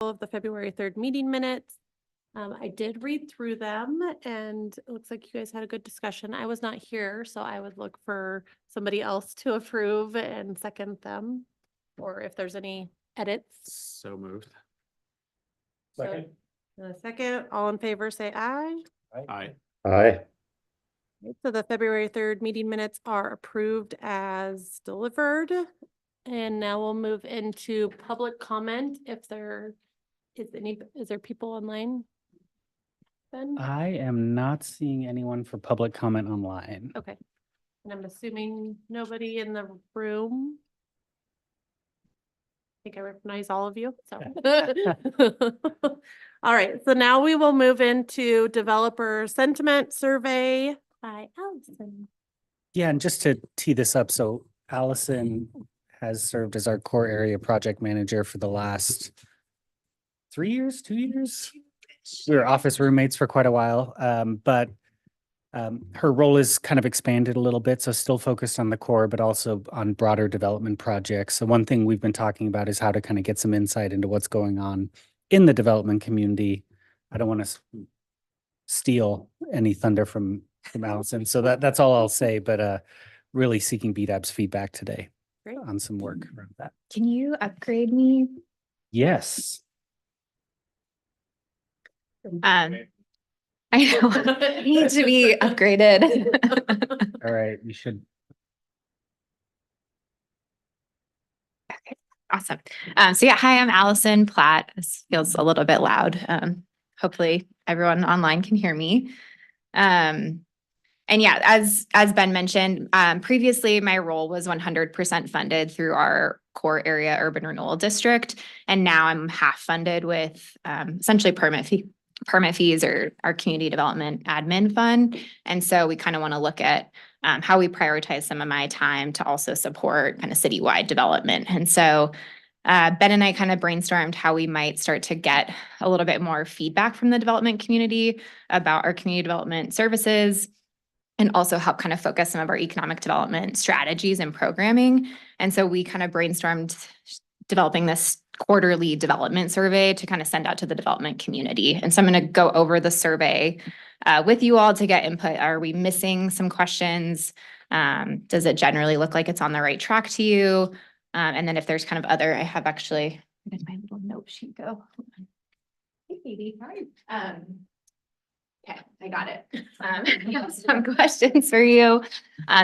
Of the February 3rd meeting minutes. I did read through them and it looks like you guys had a good discussion. I was not here, so I would look for somebody else to approve and second them. Or if there's any edits. So moved. Second. Second, all in favor, say aye. Aye. Aye. So the February 3rd meeting minutes are approved as delivered. And now we'll move into public comment if there is there people online? Ben? I am not seeing anyone for public comment online. Okay. And I'm assuming nobody in the room. I think I recognize all of you, so. All right, so now we will move into developer sentiment survey by Allison. Yeah, and just to tee this up, so Allison has served as our core area project manager for the last 3 years, 2 years. We were office roommates for quite a while, but her role is kind of expanded a little bit, so still focused on the core, but also on broader development projects. So one thing we've been talking about is how to kind of get some insight into what's going on in the development community. I don't want to steal any thunder from Allison, so that's all I'll say, but really seeking BDAB's feedback today. Great. On some work around that. Can you upgrade me? Yes. I know, I need to be upgraded. All right, we should. Awesome. So yeah, hi, I'm Allison Platt. This feels a little bit loud. Hopefully everyone online can hear me. And yeah, as Ben mentioned, previously my role was 100% funded through our core area urban renewal district. And now I'm half funded with essentially permit fees or our community development admin fund. And so we kind of want to look at how we prioritize some of my time to also support kind of citywide development. And so Ben and I kind of brainstormed how we might start to get a little bit more feedback from the development community about our community development services, and also help kind of focus some of our economic development strategies and programming. And so we kind of brainstormed developing this quarterly development survey to kind of send out to the development community. And so I'm going to go over the survey with you all to get input. Are we missing some questions? Does it generally look like it's on the right track to you? And then if there's kind of other, I have actually, where did my little note sheet go? Hey, baby, hi. Okay, I got it. I have some questions for you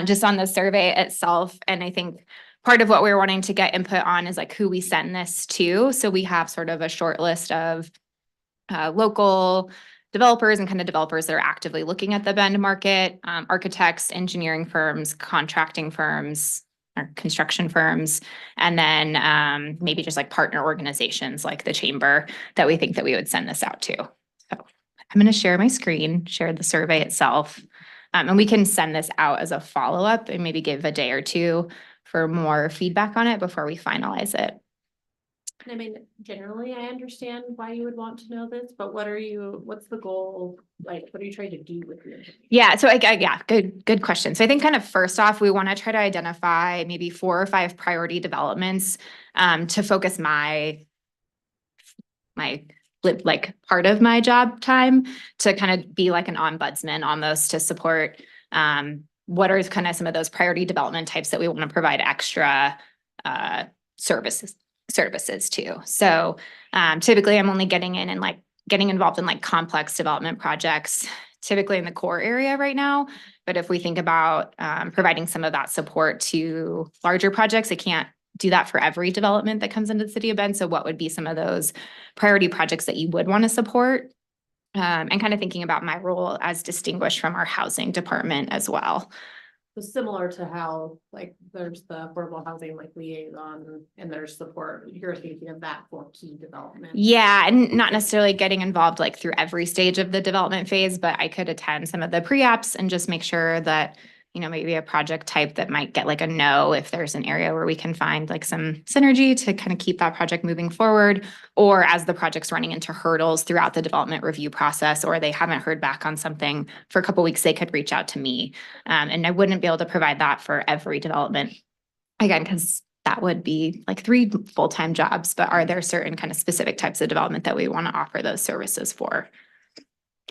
just on the survey itself. And I think part of what we're wanting to get input on is like who we send this to. So we have sort of a short list of local developers and kind of developers that are actively looking at the Bend market, architects, engineering firms, contracting firms, or construction firms, and then maybe just like partner organizations like the chamber that we think that we would send this out to. So I'm going to share my screen, share the survey itself, and we can send this out as a follow-up and maybe give a day or two for more feedback on it before we finalize it. I mean, generally, I understand why you would want to know this, but what's the goal? Like, what are you trying to do with it? Yeah, so yeah, good question. So I think kind of first off, we want to try to identify maybe 4 or 5 priority developments to focus my like part of my job time to kind of be like an ombudsman almost to support what are kind of some of those priority development types that we want to provide extra services to. So typically I'm only getting in and like getting involved in like complex development projects, typically in the core area right now. But if we think about providing some of that support to larger projects, I can't do that for every development that comes into the city of Bend. So what would be some of those priority projects that you would want to support? And kind of thinking about my role as distinguished from our housing department as well. So similar to how like there's the affordable housing like liaison and there's support, you're thinking of that for key development. Yeah, and not necessarily getting involved like through every stage of the development phase, but I could attend some of the pre-apps and just make sure that, you know, maybe a project type that might get like a no if there's an area where we can find like some synergy to kind of keep that project moving forward, or as the project's running into hurdles throughout the development review process, or they haven't heard back on something for a couple of weeks, they could reach out to me. And I wouldn't be able to provide that for every development. Again, because that would be like 3 full-time jobs, but are there certain kind of specific types of development that we want to offer those services for?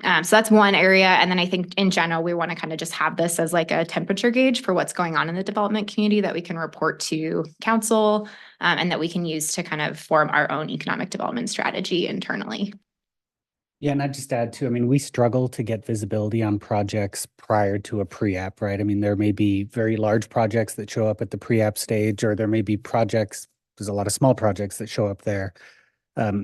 So that's one area. And then I think in general, we want to kind of just have this as like a temperature gauge for what's going on in the development community that we can report to council, and that we can use to kind of form our own economic development strategy internally. Yeah, and I'd just add too, I mean, we struggle to get visibility on projects prior to a pre-app, right? I mean, there may be very large projects that show up at the pre-app stage, or there may be projects, there's a lot of small projects that show up there.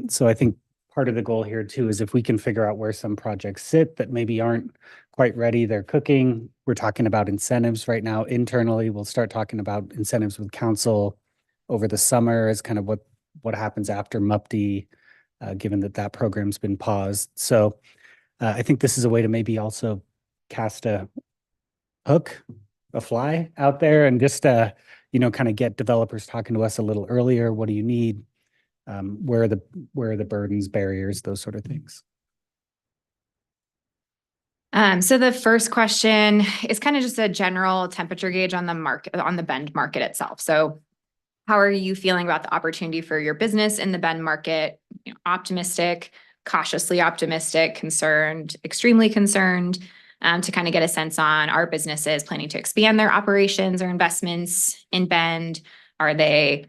So I think part of the goal here too is if we can figure out where some projects sit that maybe aren't quite ready, they're cooking. We're talking about incentives right now internally. We'll start talking about incentives with council over the summer as kind of what happens after MUPD, given that program's been paused. So I think this is a way to maybe also cast a hook, a fly out there and just, kind of get developers talking to us a little earlier. What do you need? Where are the burdens, barriers, those sort of things? So the first question is kind of just a general temperature gauge on the market, on the Bend market itself. So how are you feeling about the opportunity for your business in the Bend market? Optimistic, cautiously optimistic, concerned, extremely concerned, to kind of get a sense on, are businesses planning to expand their operations or investments in Bend? Are they,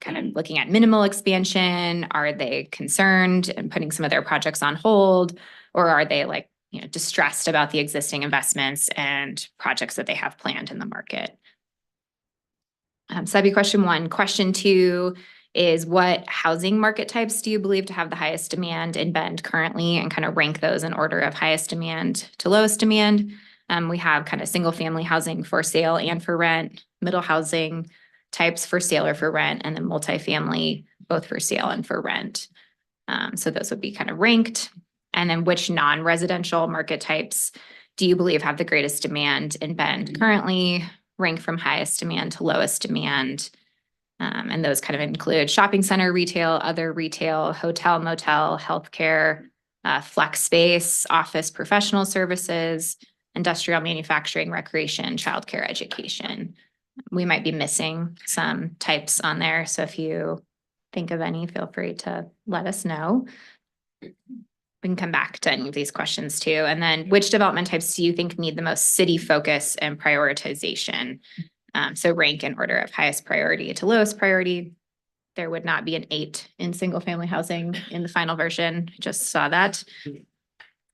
kind of looking at minimal expansion? Are they concerned and putting some of their projects on hold? Or are they like, distressed about the existing investments and projects that they have planned in the market? So that'd be question 1. Question 2 is, what housing market types do you believe to have the highest demand in Bend currently, and kind of rank those in order of highest demand to lowest demand. We have kind of single family housing for sale and for rent, middle housing types for sale or for rent, and then multifamily both for sale and for rent. So those would be kind of ranked. And then which non-residential market types do you believe have the greatest demand in Bend currently? Rank from highest demand to lowest demand. And those kind of include shopping center retail, other retail, hotel, motel, healthcare, flex space, office, professional services, industrial manufacturing, recreation, childcare, education. We might be missing some types on there. So if you think of any, feel free to let us know. We can come back to any of these questions too. And then which development types do you think need the most city focus and prioritization? So rank in order of highest priority to lowest priority. There would not be an 8 in single family housing in the final version. Just saw that.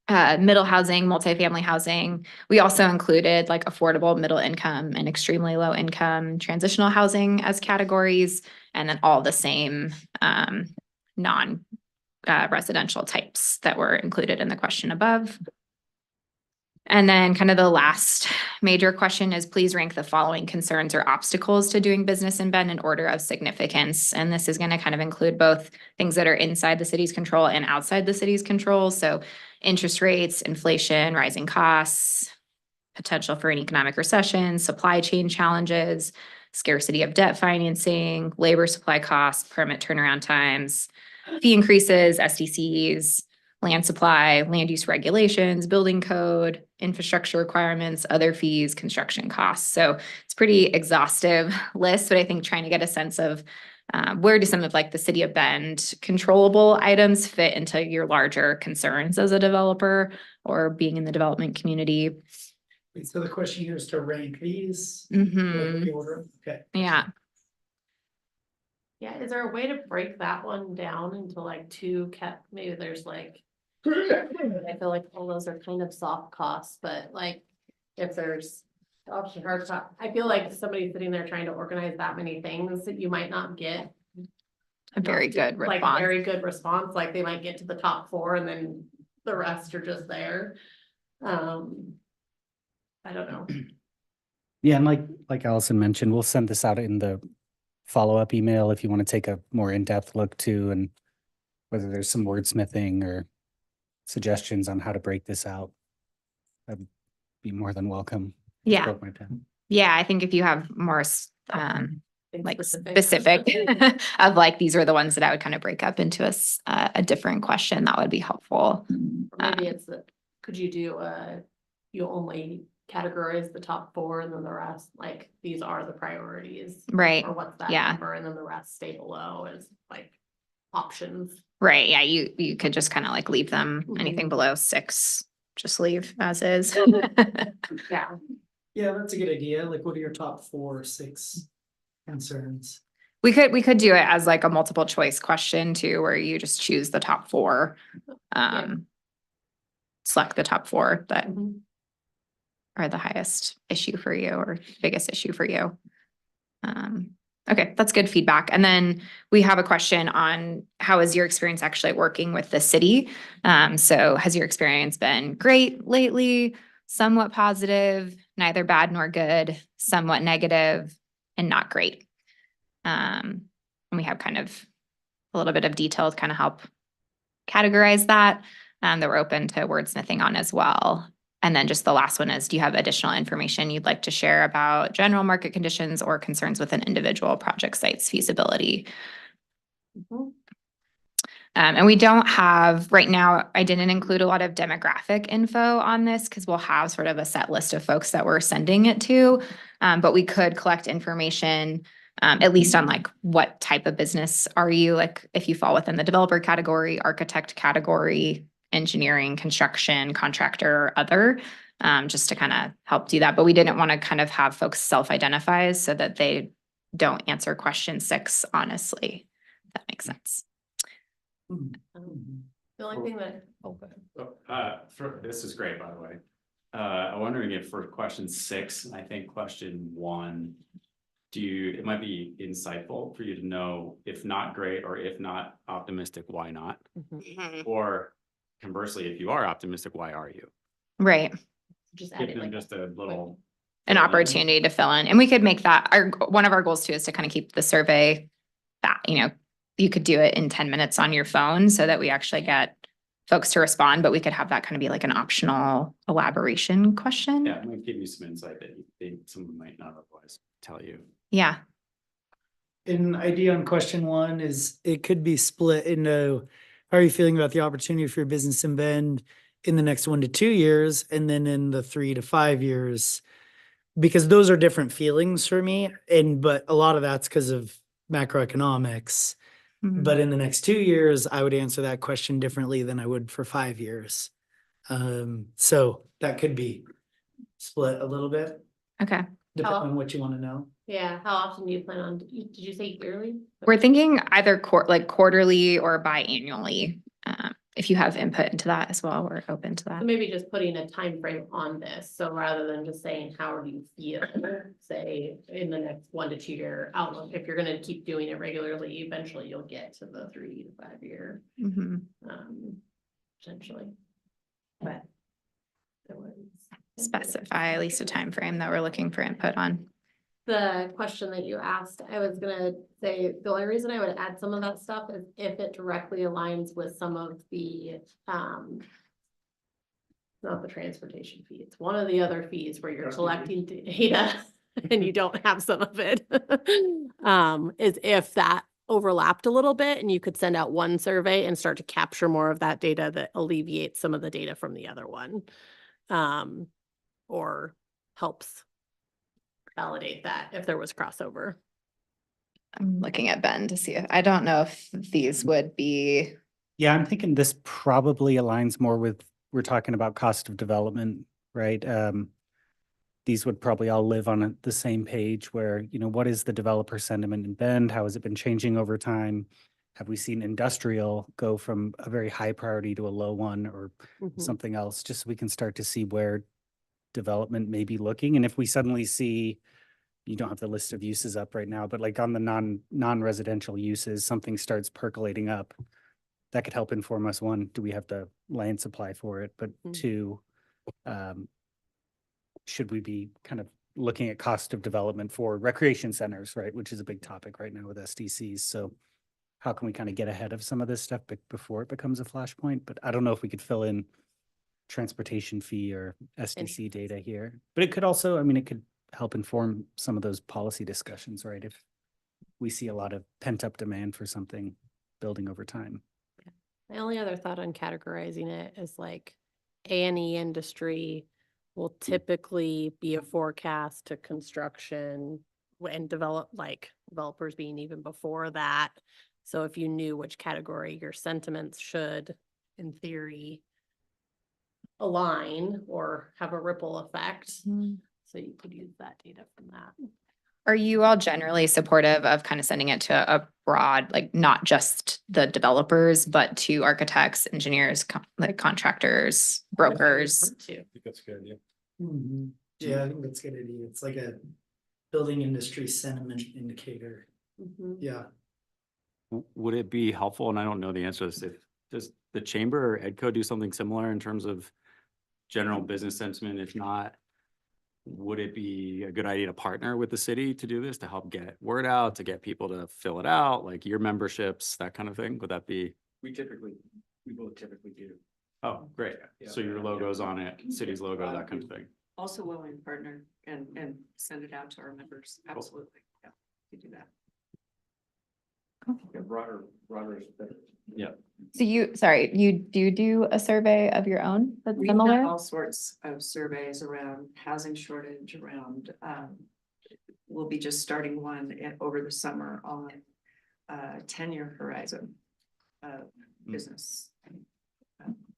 Middle housing, multifamily housing. We also included like affordable, middle income, and extremely low income transitional housing as categories, and then all the same non-residential types that were included in the question above. And then kind of the last major question is, please rank the following concerns or obstacles to doing business in Bend in order of significance. And this is going to kind of include both things that are inside the city's control and outside the city's control. So interest rates, inflation, rising costs, potential for an economic recession, supply chain challenges, scarcity of debt financing, labor supply costs, permit turnaround times, fee increases, SDCs, land supply, land use regulations, building code, infrastructure requirements, other fees, construction costs. So it's pretty exhaustive list, but I think trying to get a sense of where do some of like the city of Bend controllable items fit into your larger concerns as a developer or being in the development community. So the question here is to rank these. Mhm. The order. Okay. Yeah. Yeah, is there a way to break that one down into like 2 maybe there's like, I feel like all those are kind of soft costs, but like if there's option hard cost, I feel like somebody sitting there trying to organize that many things that you might not get A very good like response. very good response, like they might get to the top 4 and then the rest are just there. I don't know. Yeah, and like Allison mentioned, we'll send this out in the follow-up email if you want to take a more in-depth look too, and whether there's some wordsmithing or suggestions on how to break this out. I'd be more than welcome. Just Yeah. broke my pen. Yeah, I think if you have more Things like specific of like, these are the ones that I would kind of break up into a different question, that would be helpful. Or maybe it's could you do you only categorize the top 4 and then the rest, like, these are the priorities. Right. Or what's that Yeah. number, and then the rest stay below as like options. Right, yeah, you could just kind of like leave them, anything Mhm. below 6, just leave as is. Yeah. Yeah, that's a good idea. Like, what are your top 4 or 6 concerns? We could do it as like a multiple choice question too, where you just choose the top 4. Select the top 4 that Mhm. are the highest issue for you or biggest issue for you. Okay, that's good feedback. And then we have a question on how is your experience actually working with the city? So has your experience been great lately, somewhat positive, neither bad nor good, somewhat negative, and not great? And we have kind of a little bit of detail to kind of help categorize that we're open to wordsmithing on as well. And then just the last one is, do you have additional information you'd like to share about general market conditions or concerns with an individual project site's feasibility? Mhm. And we don't have, right now, I didn't include a lot of demographic info on this because we'll have sort of a set list of folks that we're sending it to. But we could collect information, at least on like what type of business are you, like if you fall within the developer category, architect category, engineering, construction, contractor, or other, just to kind of help do that. But we didn't want to kind of have folks self-identify so that they don't answer question 6 honestly. If that makes sense. The only thing that, oh, go ahead. This is great, by the way. I'm wondering if for question 6, I think question 1, it might be insightful for you to know if not great or if not optimistic, why not? Mhm. Or conversely, if you are optimistic, why are you? Right. Just add Give it them like. just a little. An opportunity to fill in. And we could make that one of our goals too, is to kind of keep the survey that, you could do it in 10 minutes on your phone so that we actually get folks to respond, but we could have that kind of be like an optional elaboration question. Yeah, it might give you some insight that someone might not otherwise tell you. Yeah. An idea on question 1 is it could be split into, how are you feeling about the opportunity for your business in Bend in the next 1 to 2 years, and then in the 3 to 5 years? Because those are different feelings for me, but a lot of that's because of macroeconomics. Mhm. But in the next 2 years, I would answer that question differently than I would for 5 years. So that could be split a little bit, Okay. depending on what you want to know. Yeah, how often do you plan on, did you say yearly? We're thinking either quarterly or biannually. If you have input into that as well, we're open to that. So maybe just putting a time frame on this, so rather than just saying, how do you feel, say, in the next 1 to 2 year outlook, if you're gonna keep doing it regularly, eventually you'll get to the 3 to 5 year, Mhm. potentially. But. There was. Specify at least a time frame that we're looking for input on. The question that you asked, I was gonna say, the only reason I would add some of that stuff is if it directly aligns with some of the, not the transportation fee, it's one of the other fees where you're collecting data and you don't have some of it. Is if that overlapped a little bit and you could send out one survey and start to capture more of that data that alleviates some of the data from the other one. Or helps validate that if there was crossover. I'm looking at Ben to see if, I don't know if these would be. Yeah, I'm thinking this probably aligns more with, we're talking about cost of development, right? These would probably all live on the same page where, what is the developer sentiment in Bend? How has it been changing over time? Have we seen industrial go from a very high priority to a low one or something else, just so we can start to see where development may be looking. And if we suddenly see, you don't have the list of uses up right now, but like on the non-residential uses, something starts percolating up, that could help inform us. 1, do we have the land supply for it? But 2, should we be kind of looking at cost of development for recreation centers, right? Which is a big topic right now with SDCs. So how can we kind of get ahead of some of this stuff before it becomes a flashpoint? But I don't know if we could fill in transportation fee or SDC data here, but it could also, it could help inform some of those policy discussions, right? If we see a lot of pent up demand for something building over time. My only other thought on categorizing it is like A&E industry, will typically be a forecast to construction and developers being even before that. So if you knew which category your sentiments should, in theory, align or have a ripple effect. So you could use that data from that. Are you all generally supportive of kind of sending it to a broad, like not just the developers, but to architects, engineers, like contractors, brokers? Too. I think that's a good idea. Yeah, I think that's a good idea. It's like a building industry sentiment indicator. Mhm. Yeah. Would it be helpful, and I don't know the answer to this, does the chamber or EDCO do something similar in terms of general business sentiment? If not, would it be a good idea to partner with the city to do this, to help get word out, to get people to fill it out, like your memberships, that kind of thing? Would that be? We will typically do. Oh, great. So your logo's on it, city's logo, that kind of thing. Also willing to partner and send it out to our members. Absolutely. Yeah, we do that. Yeah, broader is better. So you do a survey of your own that's We've done similar? all sorts of surveys around housing shortage, around, we'll be just starting one over the summer on 10-year horizon of business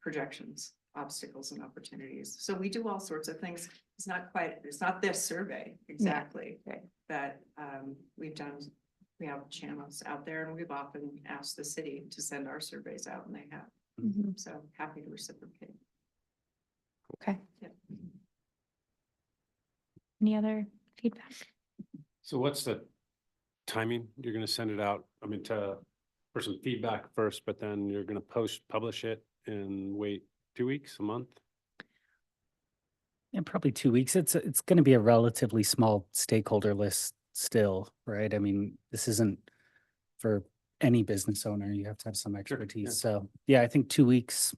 projections, obstacles and opportunities. So we do all sorts of things. It's not this survey exactly right. that we've done. We have channels out there and we've often asked the city to send our surveys out and they have. Mhm. So happy to reciprocate. Okay. Yeah. Any other feedback? So what's the timing? You're gonna send it out, I mean, for some feedback first, but then you're gonna publish it and wait 2 weeks, a month? In probably 2 weeks. It's going to be a relatively small stakeholder list still, right? I mean, this isn't for any business owner. You have to have some expertise. yeah. So yeah, I think 2 weeks.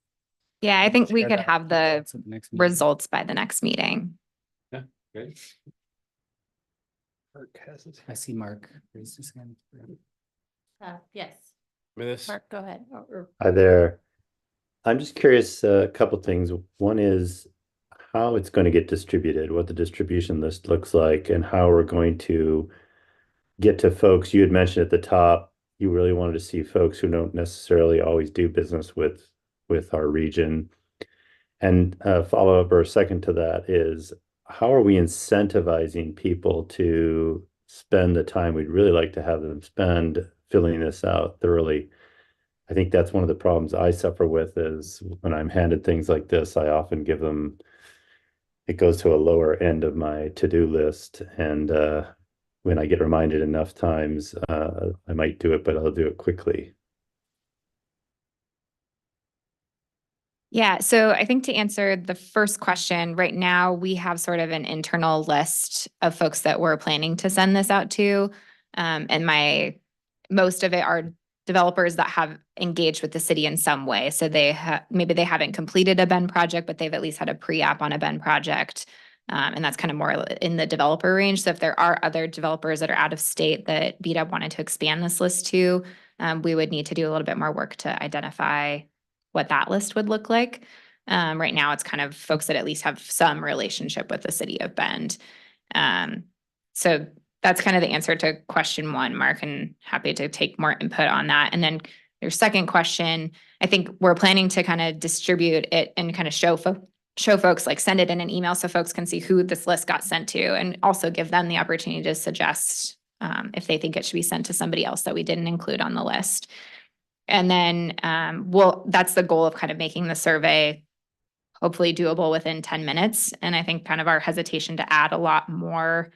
Yeah, I think we Share could that have the results at the next meeting. results by the next meeting. Great. Mark has it. I see Mark raised his hand. Yes, This, Mark, go ahead. Hi there. I'm just curious, a couple things. One is how it's going to get distributed, what the distribution list looks like, and how we're going to get to folks. You had mentioned at the top, you really wanted to see folks who don't necessarily always do business with our region. And a follow-up or a second to that is, how are we incentivizing people to spend the time we'd really like to have them spend filling this out thoroughly? I think that's one of the problems I suffer with is when I'm handed things like this, I often give them, it goes to a lower end of my to-do list. And when I get reminded enough times, I might do it, but I'll do it quickly. Yeah, so I think to answer the first question, right now we have sort of an internal list of folks that we're planning to send this out to. And most of it are developers that have engaged with the city in some way. So maybe they haven't completed a BEN project, but they've at least had a pre-app on a BEN project. And that's kind of more in the developer range. So if there are other developers that are out of state that BDAB wanted to expand this list to, we would need to do a little bit more work to identify what that list would look like. Right now, it's kind of folks that at least have some relationship with the city of Bend. So that's kind of the answer to question one, Mark, and happy to take more input on that. And then your second question, I think we're planning to kind of distribute it and kind of show folks, like send it in an email so folks can see who this list got sent to, and also give them the opportunity to suggest if they think it should be sent to somebody else that we didn't include on the list. And then, that's the goal of kind of making the survey hopefully doable within 10 minutes. And I think kind of our hesitation to add a lot more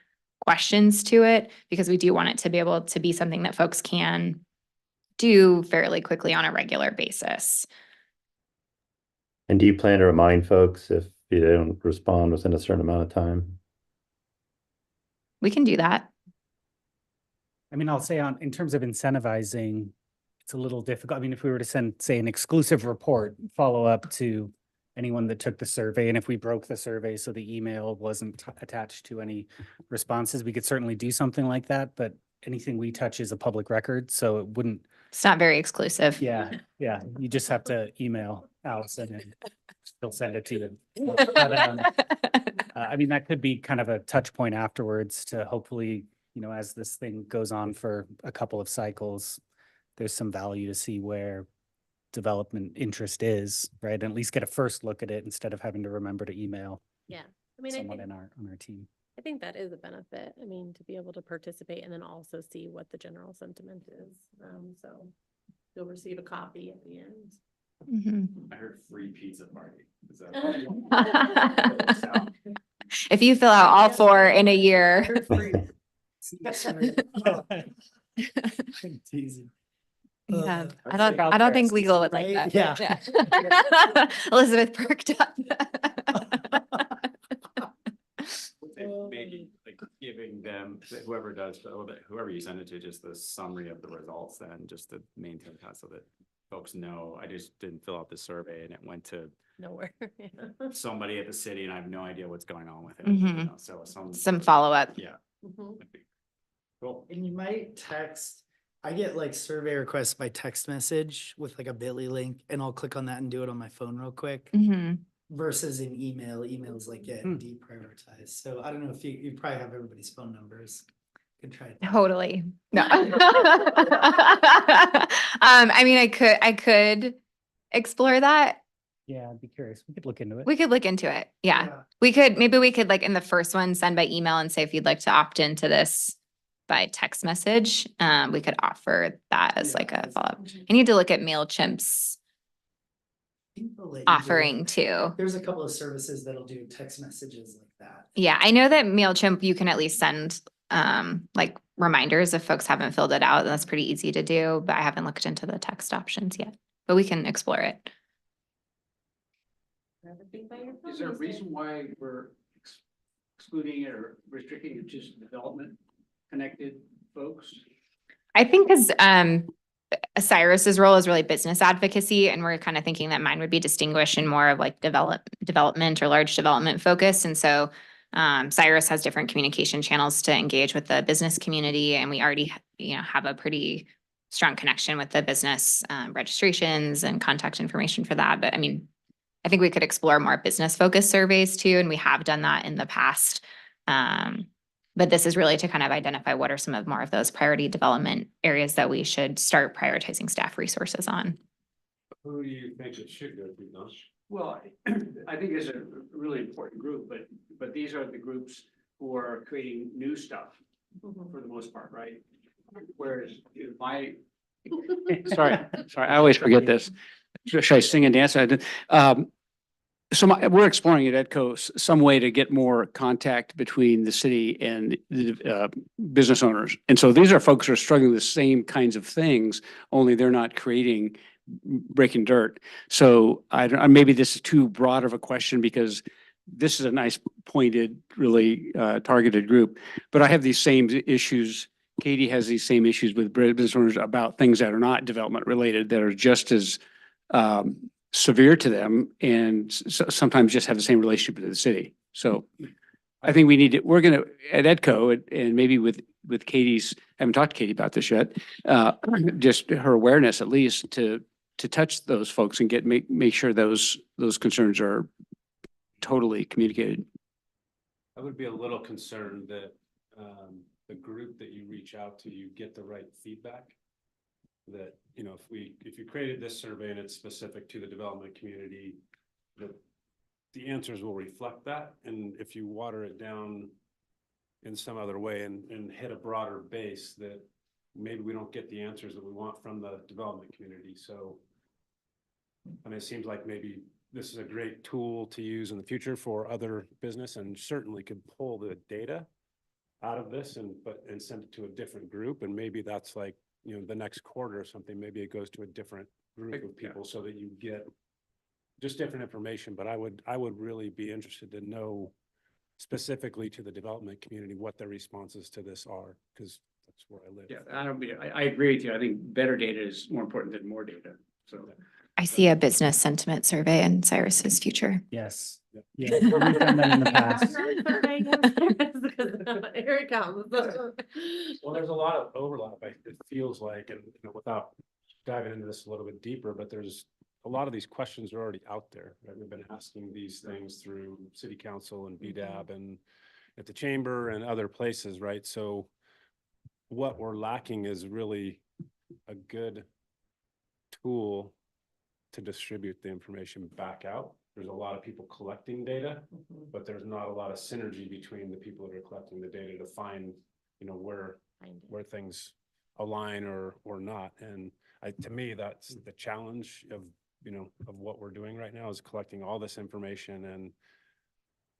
questions to it, because we do want it to be able to be something that folks can do fairly quickly on a regular basis. And do you plan to remind folks if they don't respond within a certain amount of time? We can do that. I mean, I'll say in terms of incentivizing, it's a little difficult. I mean, if we were to send, say, an exclusive report, follow up to anyone that took the survey, and if we broke the survey so the email wasn't attached to any responses, we could certainly do something like that, but anything we touch is a public record, so it wouldn't. It's not very exclusive. Yeah, you just have to email Allison and He'll send it to you. But, I mean, that could be kind of a touch point afterwards to hopefully, you know, as this thing goes on for a couple of cycles, there's some value to see where development interest is, right? And at least get a first look at it instead of having to remember to email Yeah, I mean, someone on our team. I think that is a benefit. I mean, to be able to participate and then also see what the general sentiment is. So you'll receive a copy at the end. Mhm. I heard free pizza party. Is that? If you fill out all 4 in a year. Teasing. Yeah, Uh, I don't think legal would like Right? that. Yeah. Elizabeth perked up. Maybe like giving them, whoever does, whoever you send it to, just the summary of the results, then just to maintain that so that folks know. I just didn't fill out the survey and it went to Nowhere. Yeah. somebody at the city and I have no idea what's going on with it. You Mhm. know, so Some follow-up. Yeah. Mhm. Cool. And you might text, I get like survey requests by text message with like a bit.ly link and I'll click on that and do it on my phone real quick Mhm. versus in emails like get Hmm. deprioritized. So I don't know if you probably have everybody's phone numbers. Could try it. Totally. No. I mean, I could explore that. Yeah, I'd be curious. We could look into it. We could look into it. Yeah. Maybe we could like in the first one, send by email and say, if you'd like to opt into this by text message, we could offer that as like a follow-up. I need to look at MailChimp's People let you do it. offering too. There's a couple of services that'll do text messages like that. Yeah, I know that MailChimp, you can at least send like reminders if folks haven't filled it out. That's pretty easy to do, but I haven't looked into the text options yet, but we can explore it. Is there a reason why we're excluding it or restricting it to just development connected folks? I think because Cyrus's role is really business advocacy, and we're kind of thinking that mine would be distinguished in more of like development or large development focus. And so Cyrus has different communication channels to engage with the business community, and we already have a pretty strong connection with the business registrations and contact information for that. But I mean, I think we could explore more business focused surveys too, and we have done that in the past. But this is really to kind of identify what are some of more of those priority development areas that we should start prioritizing staff resources on. Who do you think it should go to, Don? Well, I think it's a really important group, but these are the groups who are creating new stuff for the most part, right? Whereas sorry, I always forget this. Should I sing and dance? I did. We're exploring at EDCO some way to get more contact between the city and the business owners. And so these are folks who are struggling with the same kinds of things, only they're not breaking dirt. So maybe this is too broad of a question because this is a nice pointed, really targeted group. But I have these same issues. Katie has these same issues with business owners about things that are not development related, that are just as severe to them and sometimes just have the same relationship with the city. So I think we're going to, at EDCO and maybe with Katie's, I haven't talked to Katie about this yet, just her awareness at least to touch those folks and make sure those concerns are totally communicated. I would be a little concerned that the group that you reach out to, you get the right feedback. That, if you created this survey and it's specific to the development community, the answers will reflect that. And if you water it down in some other way and hit a broader base, that maybe we don't get the answers that we want from the development community. So, I mean, it seems like maybe this is a great tool to use in the future for other business, and certainly could pull the data out of this and send it to a different group. And maybe that's like, the next quarter or something, maybe it goes to a different group of people so that you get just different information. But I would really be interested to know specifically to the development community what their responses to this are, because that's where I live. Yeah, I agree with you. I think better data is more important than more data. So I see a business sentiment survey in Cyrus's future. Yes. Yeah, we've done that in the past. Here it comes. Well, there's a lot of overlap, it feels like, and without diving into this a little bit deeper, but there's a lot of these questions are already out there, right? We've been asking these things through city council and BDAB and at the chamber and other places, right? So what we're lacking is really a good tool to distribute the information back out. There's a lot of people collecting data, but there's not a lot of synergy between the people that are collecting the data to find, you know, where things align or not. And to me, that's the challenge of, you know, of what we're doing right now is collecting all this information. And,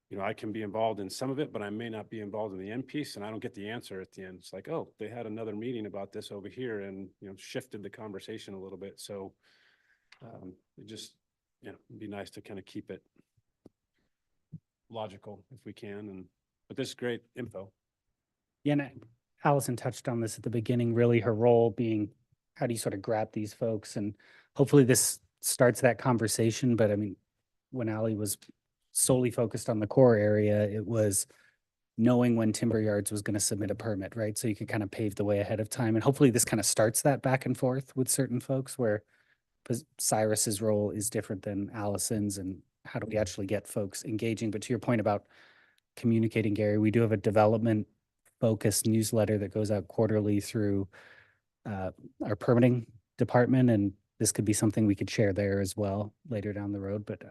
you know, I can be involved in some of it, but I may not be involved in the end piece, and I don't get the answer at the end. It's like, oh, they had another meeting about this over here and, you know, shifted the conversation a little bit. So it just, you know, it'd be nice to kind of keep it logical if we can. But this is great info. Yeah, and Allison touched on this at the beginning, really her role being, how do you sort of grab these folks? And hopefully this starts that conversation. But I mean, when Allie was solely focused on the core area, it was knowing when Timber Yards was going to submit a permit, right? So you could kind of pave the way ahead of time. And hopefully this kind of starts that back and forth with certain folks where Cyrus's role is different than Allison's, and how do we actually get folks engaging? But to your point about communicating, Gary, we do have a development focused newsletter that goes out quarterly through our permitting department, and this could be something we could share there as well later down the road. But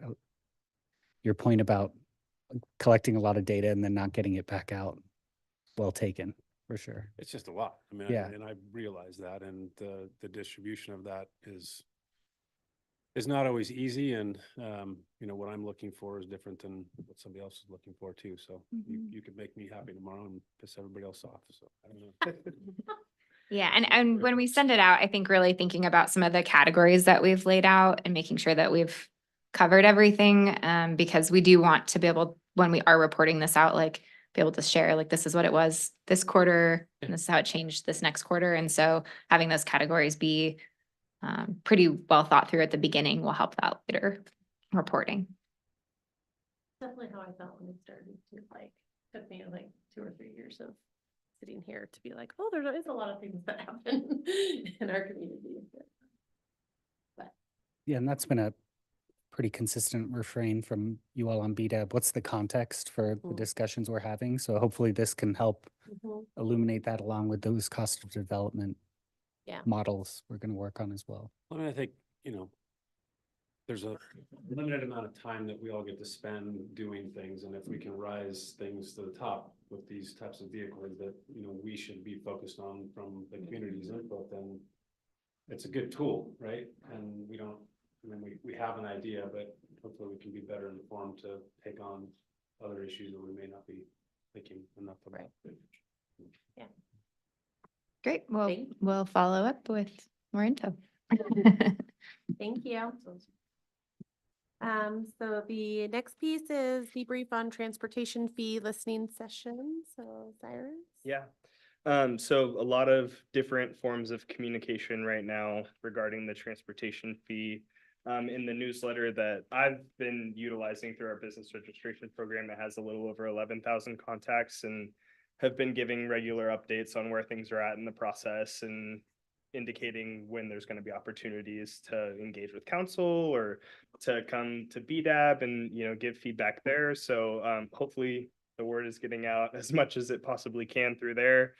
your point about collecting a lot of data and then not getting it back out, well taken, for sure. It's just a lot. I mean, Yeah. and I realize that, and the distribution of that is not always easy. And, you know, what I'm looking for is different than what somebody else is looking for too. So you could make me happy tomorrow and piss everybody else off. So I don't know. Yeah, and when we send it out, I think really thinking about some of the categories that we've laid out and making sure that we've covered everything, because we do want to be able, when we are reporting this out, like be able to share, like, this is what it was this quarter, and this is how it changed this next quarter. And so having those categories be pretty well thought through at the beginning will help that later reporting. Definitely how I felt when it started to, like, took me like 2 or 3 years of sitting here to be like, oh, there is a lot of things that happen in our community. But Yeah, and that's been a pretty consistent refrain from you all on BDAB. What's the context for the discussions we're having? So hopefully this can help illuminate that along with those cost of development models we're going to work on as well. I mean, I think, you know, there's a limited amount of time that we all get to spend doing things. And if we can rise things to the top with these types of vehicles that, you know, we should be focused on from the community's input, then it's a good tool, right? And we don't, I mean, we have an idea, but hopefully we can be better informed to take on other issues that we may not be thinking enough about. Right. Yeah. Great. Well, Thank you. we'll follow up with more info. Thank you. So the next piece is debrief on transportation fee listening session. So Cyrus? Yeah. So a lot of different forms of communication right now regarding the transportation fee. In the newsletter that I've been utilizing through our business registration program, it has a little over 11,000 contacts and have been giving regular updates on where things are at in the process and indicating when there's going to be opportunities to engage with council or to come to BDAB and, you know, give feedback there. So hopefully the word is getting out as much as it possibly can through there.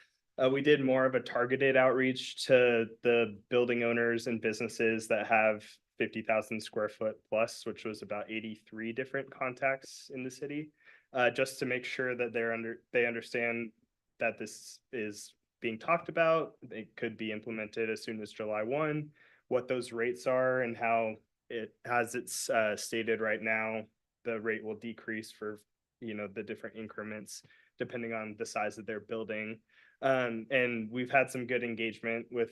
We did more of a targeted outreach to the building owners and businesses that have 50,000 square foot plus, which was about 83 different contacts in the city, just to make sure that they understand that this is being talked about. It could be implemented as soon as July 1, what those rates are and how it has it's stated right now, the rate will decrease for, you know, the different increments depending on the size of their building. And we've had some good engagement with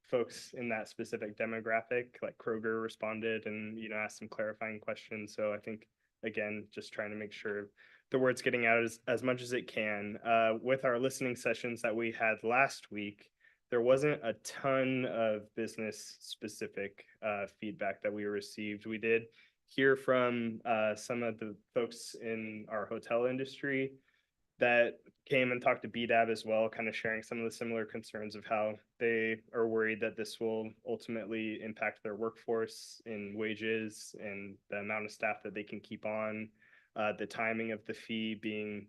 folks in that specific demographic, like Kroger responded and, you know, asked some clarifying questions. So I think, again, just trying to make sure the word's getting out as much as it can. With our listening sessions that we had last week, there wasn't a ton of business specific feedback that we received. We did hear from some of the folks in our hotel industry that came and talked to BDAB as well, kind of sharing some of the similar concerns of how they are worried that this will ultimately impact their workforce in wages and the amount of staff that they can keep on, the timing of the fee being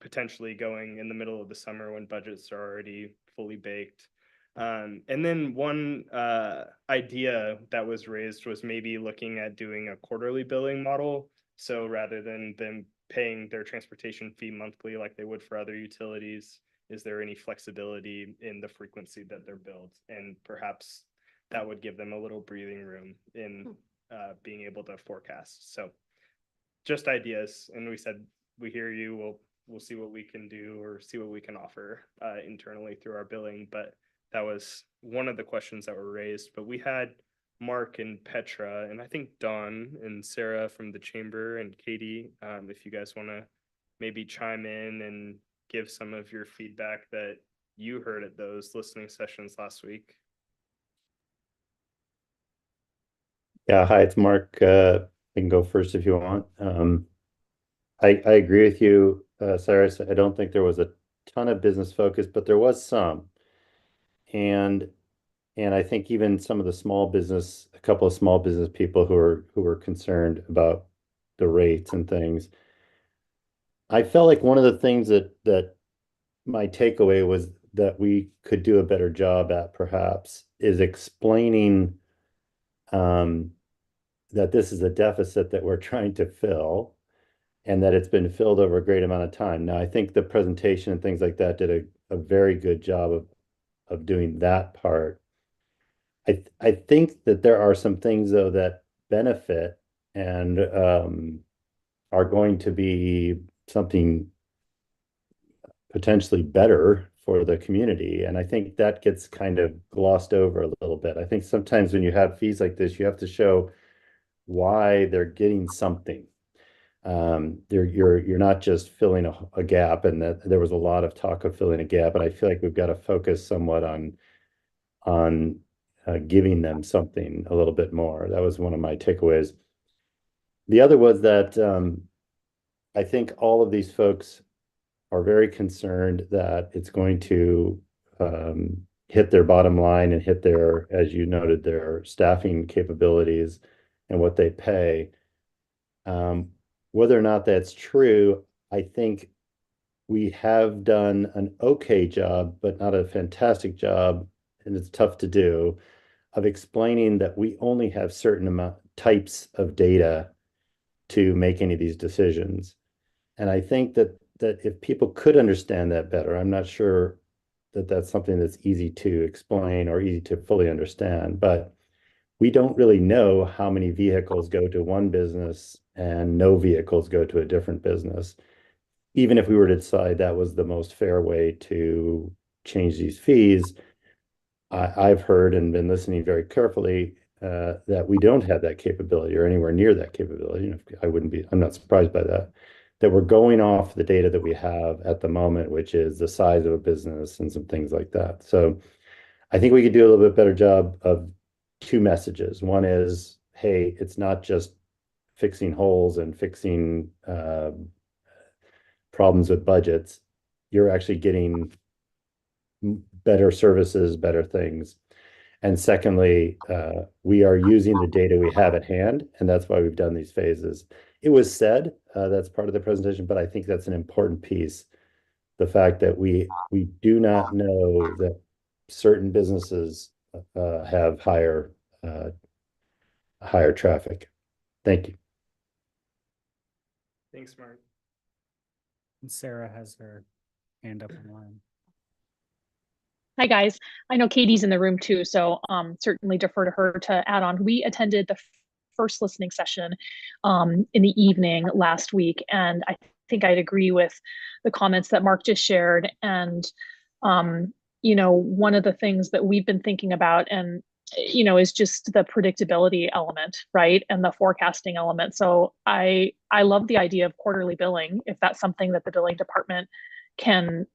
potentially going in the middle of the summer when budgets are already fully baked. And then one idea that was raised was maybe looking at doing a quarterly billing model. So rather than them paying their transportation fee monthly like they would for other utilities, is there any flexibility in the frequency that they're billed? And perhaps that would give them a little breathing room in being able to forecast. So just ideas. And we said, we hear you, we'll see what we can do or see what we can offer internally through our billing. But that was one of the questions that were raised. But we had Mark and Petra, and I think Dawn and Sarah from the chamber, and Katie, if you guys want to maybe chime in and give some of your feedback that you heard at those listening sessions last week. Yeah, hi, it's Mark. I can go first if you want. I agree with you, Cyrus. I don't think there was a ton of business focus, but there was some. And I think even some of the a couple of small business people who were concerned about the rates and things. I felt like one of the things that my takeaway was that we could do a better job at perhaps is explaining that this is a deficit that we're trying to fill and that it's been filled over a great amount of time. Now, I think the presentation and things like that did a very good job of doing that part. I think that there are some things though that benefit and are going to be something potentially better for the community. And I think that gets kind of glossed over a little bit. I think sometimes when you have fees like this, you have to show why they're getting something. You're not just filling a gap, and that there was a lot of talk of filling a gap, and I feel like we've got to focus somewhat on giving them something a little bit more. That was one of my takeaways. The other was that I think all of these folks are very concerned that it's going to hit their bottom line and hit their, as you noted, their staffing capabilities and what they pay. Whether or not that's true, I think we have done an okay job, but not a fantastic job, and it's tough to do, of explaining that we only have certain types of data to make any of these decisions. And I think that if people could understand that better, I'm not sure that that's something that's easy to explain or easy to fully understand, but we don't really know how many vehicles go to one business and no vehicles go to a different business. Even if we were to decide that was the most fair way to change these fees, I've heard and been listening very carefully that we don't have that capability or anywhere near that capability. I'm not surprised by that we're going off the data that we have at the moment, which is the size of a business and some things like that. So I think we could do a little bit better job of two messages. One is, hey, it's not just fixing holes and fixing problems with budgets. You're actually getting better services, better things. And secondly, we are using the data we have at hand, and that's why we've done these phases. It was said, that's part of the presentation, but I think that's an important piece. The fact that we do not know that certain businesses have higher traffic. Thank you. Thanks, Mark. And Sarah has her hand up online. Hi, guys. I know Katie's in the room too, so certainly defer to her to add on. We attended the first listening session in the evening last week, and I think I'd agree with the comments that Mark just shared. And, one of the things that we've been thinking about and, is just the predictability element, right? And the forecasting element. So I love the idea of quarterly billing. If that's something that the billing department can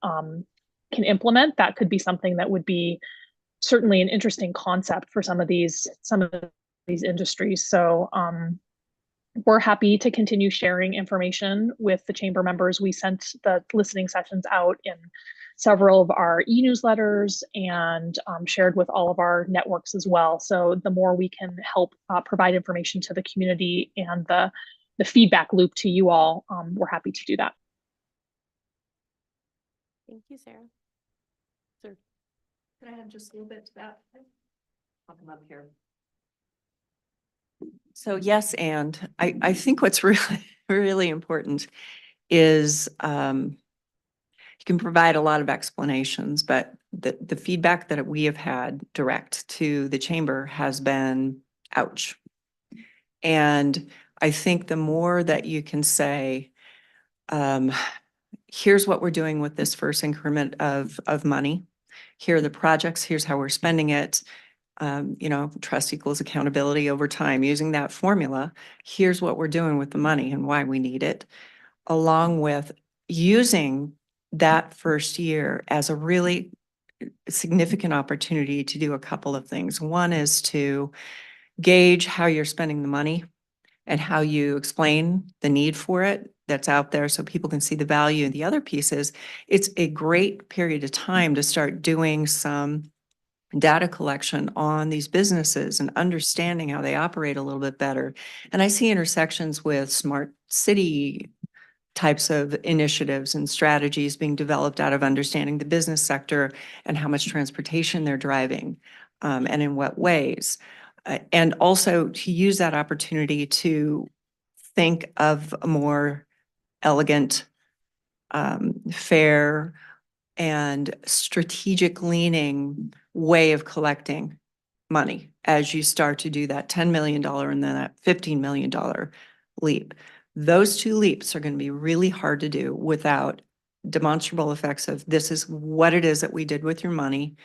implement, that could be something that would be certainly an interesting concept for some of these industries. So we're happy to continue sharing information with the chamber members. We sent the listening sessions out in several of our e-newsletters and shared with all of our networks as well. So the more we can help provide information to the community and the feedback loop to you all, we're happy to do that. Thank you, Sarah. Sir. Can I add just a little bit to that? I'll come up here. So yes, and I think what's really, really important is you can provide a lot of explanations, but the feedback that we have had direct to the chamber has been, ouch. And I think the more that you can say, here's what we're doing with this first increment of money. Here are the projects, here's how we're spending it. Trust equals accountability over time. Using that formula, here's what we're doing with the money and why we need it, along with using that first year as a really significant opportunity to do a couple of things. One is to gauge how you're spending the money and how you explain the need for it that's out there so people can see the value. And the other piece is it's a great period of time to start doing some data collection on these businesses and understanding how they operate a little bit better. And I see intersections with smart city types of initiatives and strategies being developed out of understanding the business sector and how much transportation they're driving, and in what ways. And also to use that opportunity to think of a more elegant, fair, and strategic leaning way of collecting money as you start to do that $10 million and then that $15 million leap. Those two leaps are going to be really hard to do without demonstrable effects of this is what it is that we did with your money,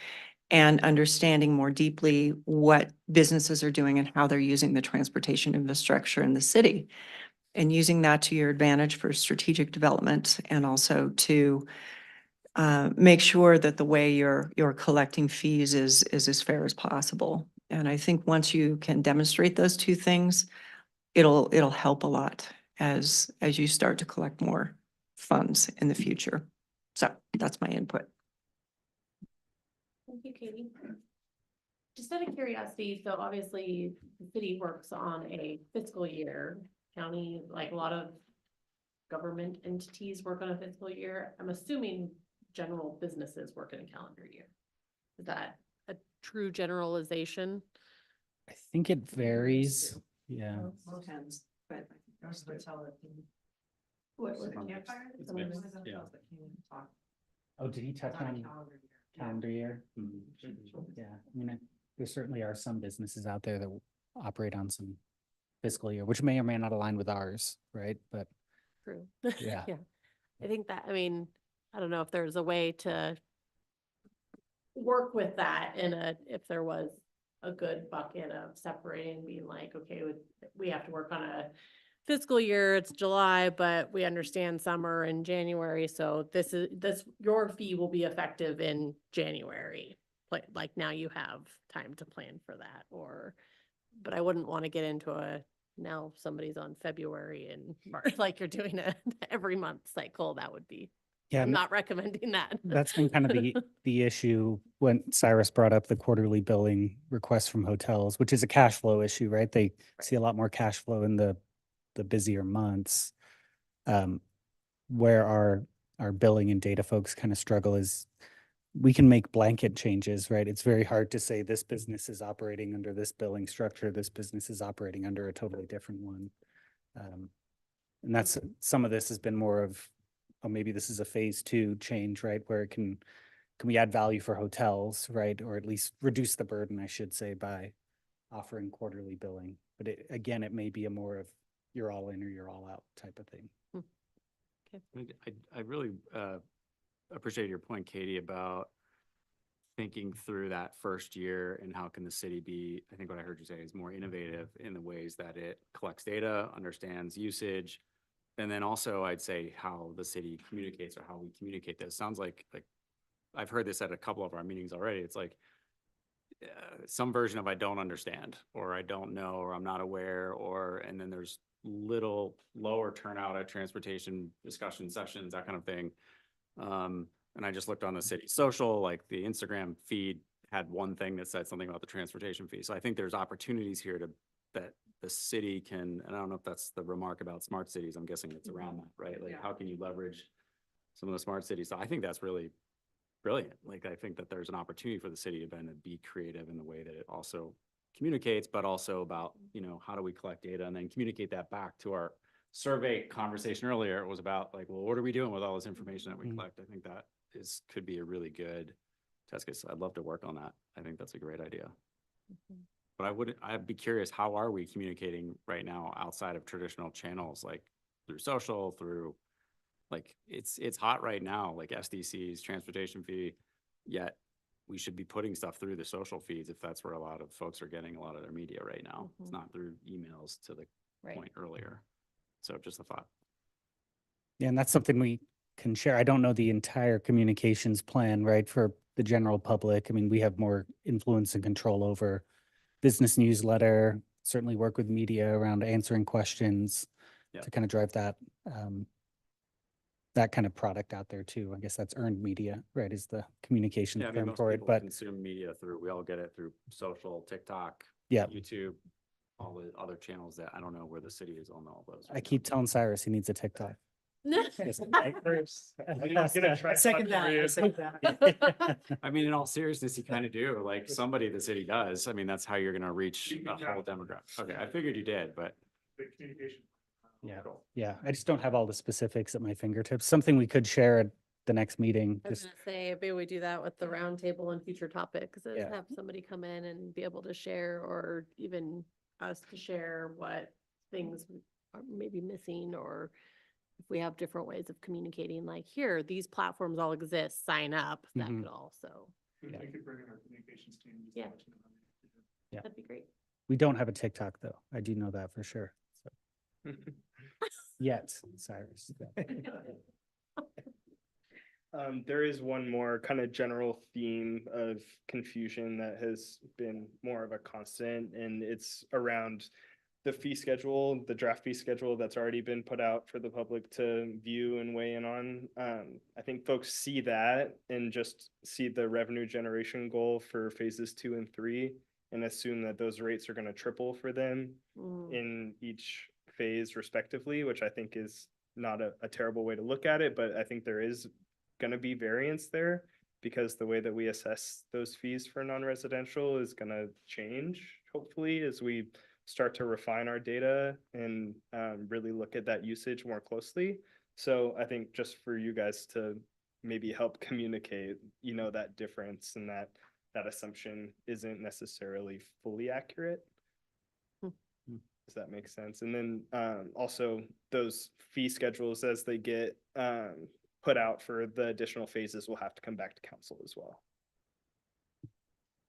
and understanding more deeply what businesses are doing and how they're using the transportation infrastructure in the city, and using that to your advantage for strategic development, and also to make sure that the way you're collecting fees is as fair as possible. And I think once you can demonstrate those two things, it'll help a lot as you start to collect more funds in the future. So that's my input. Thank you, Katie. Just out of curiosity, so obviously the city works on a fiscal year, county, like a lot of government entities work on a fiscal year. I'm assuming general businesses work in a calendar year. Is that a true generalization? I think it varies. Yeah. Depends, but Yeah. Oh, did he touch on calendar year? Yeah, I mean, there certainly are some businesses out there that operate on some fiscal year, which may or may not align with ours, right? But True. yeah. Yeah. I think that, I mean, I don't know if there's a way to work with that if there was a good bucket of separating, being like, okay, we have to work on a fiscal year, it's July, but we understand summer and January. So your fee will be effective in January. Like now you have time to plan for that, but I wouldn't want to get into now somebody's on February and March, like you're doing a every month cycle. That would be, Yeah, I'm not recommending that. that's been kind of the issue when Cyrus brought up the quarterly billing requests from hotels, which is a cash flow issue, right? They see a lot more cash flow in the busier months. Where our billing and data folks kind of struggle is we can make blanket changes, right? It's very hard to say this business is operating under this billing structure, this business is operating under a totally different one. And that's, some of this has been more of, oh, maybe this is a phase 2 change, right? Where can we add value for hotels, right? Or at least reduce the burden, I should say, by offering quarterly billing. But again, it may be a more of you're all in or you're all out type of thing. I really appreciate your point, Katie, about thinking through that first year and how can the city be, I think what I heard you say is more innovative in the ways that it collects data, understands usage, and then also I'd say how the city communicates or how we communicate this. Sounds like I've heard this at a couple of our meetings already. It's like some version of I don't understand, or I don't know, or I'm not aware, or, and then there's little lower turnout at transportation discussion sessions, that kind of thing. And I just looked on the city social, like the Instagram feed had one thing that said something about the transportation fee. So I think there's opportunities here that the city can, and I don't know if that's the remark about smart cities, I'm guessing it's around that, right? Like, how can you leverage some of the smart cities? So I think that's really brilliant. Like, I think that there's an opportunity for the city of Bend to be creative in the way that it also communicates, but also about, how do we collect data and then communicate that back to our survey conversation earlier. It was about like, well, what are we doing with all this information that we collect? I think that could be a really good test case. I'd love to work on that. I think that's a great idea. But I'd be curious, how are we communicating right now outside of traditional channels, like through social, through like, it's hot right now, like SDCs, transportation fee, yet we should be putting stuff through the social feeds if that's where a lot of folks are getting a lot of their media right now. It's not through emails, to the point earlier. So just a thought. Yeah, and that's something we can share. I don't know the entire communications plan, right, for the general public. I mean, we have more influence and control over business newsletter, certainly work with media around answering questions to kind of drive that that kind of product out there too. I guess that's earned media, right, is the communication Yeah, I mean, term most for it, people but consume media through, we all get it through social, TikTok, yeah, YouTube, all the other channels that I don't know where the city is on all those. I keep telling Cyrus he needs a TikTok. Second that. I mean, in all seriousness, you kind of do, like somebody the city does. I mean, that's how you're gonna reach a whole demographic. Okay, I figured you did, but. The communication. Yeah, yeah. I just don't have all the specifics at my fingertips. Something we could share at the next meeting. I was Just gonna say, maybe we do that with the roundtable and future topics, is Yeah. have somebody come in and be able to share, or even us to share what things are maybe missing, or if we have different ways of communicating, like here, these platforms all exist, sign up, that Mhm. could also, We could bring in our communications team. just to Yeah. let you know how they do Yeah. that'd be great. we don't have a TikTok though. I do know that for sure. So it. yet, Cyrus. There is one more kind of general theme of confusion that has been more of a constant, and it's around the fee schedule, the draft fee schedule that's already been put out for the public to view and weigh in on. I think folks see that and just see the revenue generation goal for phases 2 and 3 and assume that those rates are going to triple for them in each phase respectively, which I think is not a terrible way to look at it, but I think there is going to be variance there because the way that we assess those fees for non-residential is going to change, hopefully, as we start to refine our data and really look at that usage more closely. So I think just for you guys to maybe help communicate, that difference and that assumption isn't necessarily fully accurate. Does that make sense? And then also those fee schedules as they get put out for the additional phases will have to come back to council as well.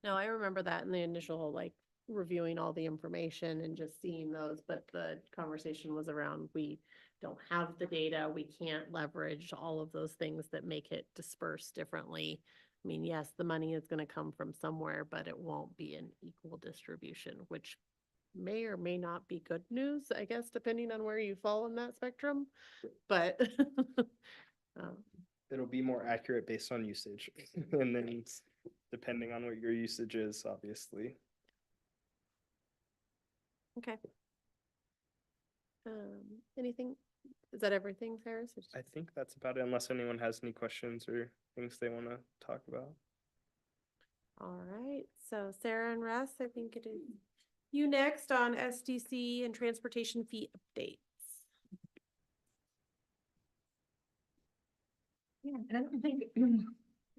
No, I remember that in the initial, like, reviewing all the information and just seeing those, but the conversation was around, we don't have the data, we can't leverage all of those things that make it disperse differently. I mean, yes, the money is gonna come from somewhere, but it won't be an equal distribution, which may or may not be good news, I guess, depending on where you fall in that spectrum, but It'll be more accurate based on usage and then depending on what your usage is, obviously. okay. Anything, is that everything, Cyrus? I think that's about it, unless anyone has any questions or things they want to talk about. All right, so Sarah and Russ, I think it is you next on SDC and transportation fee updates. Yeah, and I don't think,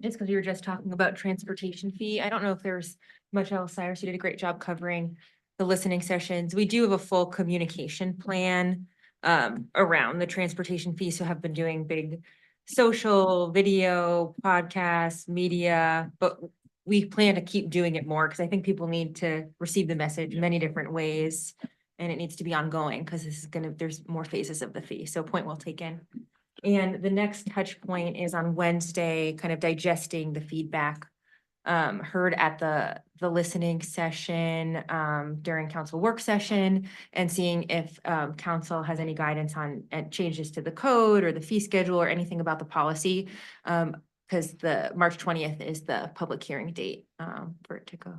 just because you were just talking about transportation fee, I don't know if there's much else. Cyrus, you did a great job covering the listening sessions. We do have a full communication plan around the transportation fee, so have been doing big social, video, podcasts, media, but we plan to keep doing it more because I think people need to receive the message many different ways, and it needs to be ongoing because this is there's more phases of the fee. So point well taken. And the next touch point is on Wednesday, kind of digesting the feedback heard at the listening session, during council work session, and seeing if, council has any guidance on changes to the code or the fee schedule or anything about the policy. Because the March 20th is the public hearing date, for it to go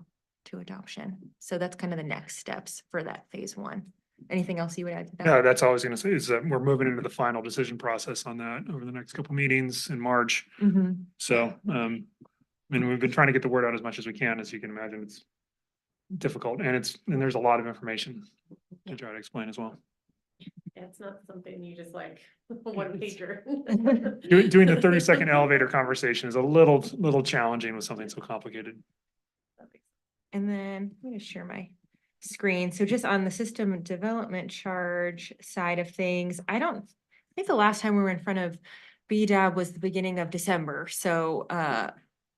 to adoption. So that's kind of the next steps for that phase one. Anything else you would add to that? No, that's all I was gonna say is that we're moving into the final decision process on that over the next couple meetings in March. Mhm. So, and we've been trying to get the word out as much as we can. As you can imagine, it's difficult and there's a lot of information to try to explain as well. Yeah, it's not something you just like one pager. Doing the 30-second elevator conversation is a little challenging with something so complicated. And then I'm gonna share my screen. So just on the system development charge side of things, I think the last time we were in front of BDAB was the beginning of December. So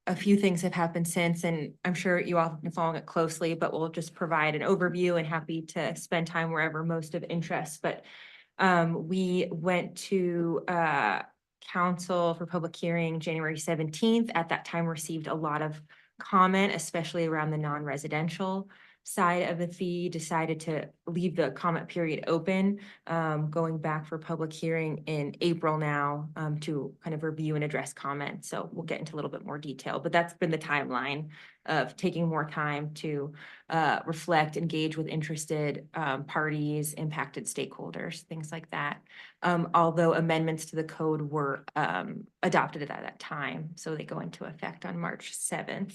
a few things have happened since, and I'm sure you all have been following it closely, but we'll just provide an overview and happy to spend time wherever most of interest. But we went to council for public hearing January 17th. At that time, received a lot of comment, especially around the non-residential side of the fee, decided to leave the comment period open, going back for public hearing in April now, to kind of review and address comments. So we'll get into a little bit more detail, but that's been the timeline of taking more time to reflect, engage with interested parties, impacted stakeholders, things like that. Although amendments to the code were adopted at that time, so they go into effect on March 7th.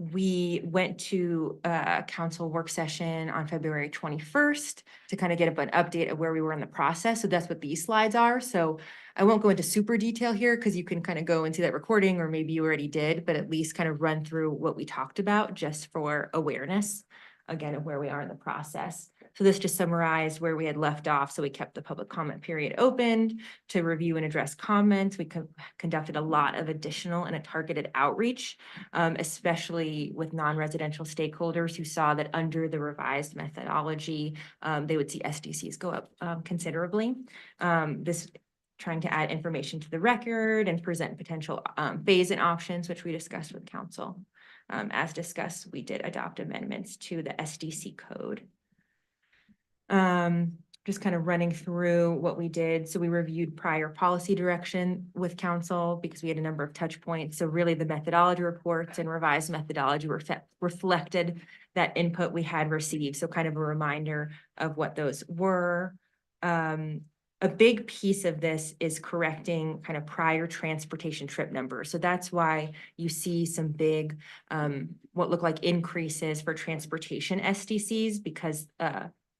We went to a council work session on February 21st to kind of get an update of where we were in the process. So that's what these slides are. So I won't go into super detail here because you can kind of go and see that recording, or maybe you already did, but at least kind of run through what we talked about just for awareness, again, of where we are in the process. So this just summarized where we had left off. So we kept the public comment period opened to review and address comments. We conducted a lot of additional and a targeted outreach, especially with non-residential stakeholders who saw that under the revised methodology, they would see SDCs go up considerably. This trying to add information to the record and present potential phase-in options, which we discussed with council. As discussed, we did adopt amendments to the SDC code. Just kind of running through what we did. So we reviewed prior policy direction with council because we had a number of touch points. So really the methodology reports and revised methodology reflected that input we had received. So kind of a reminder of what those were. A big piece of this is correcting kind of prior transportation trip numbers. So that's why you see some big, what look like increases for transportation SDCs, because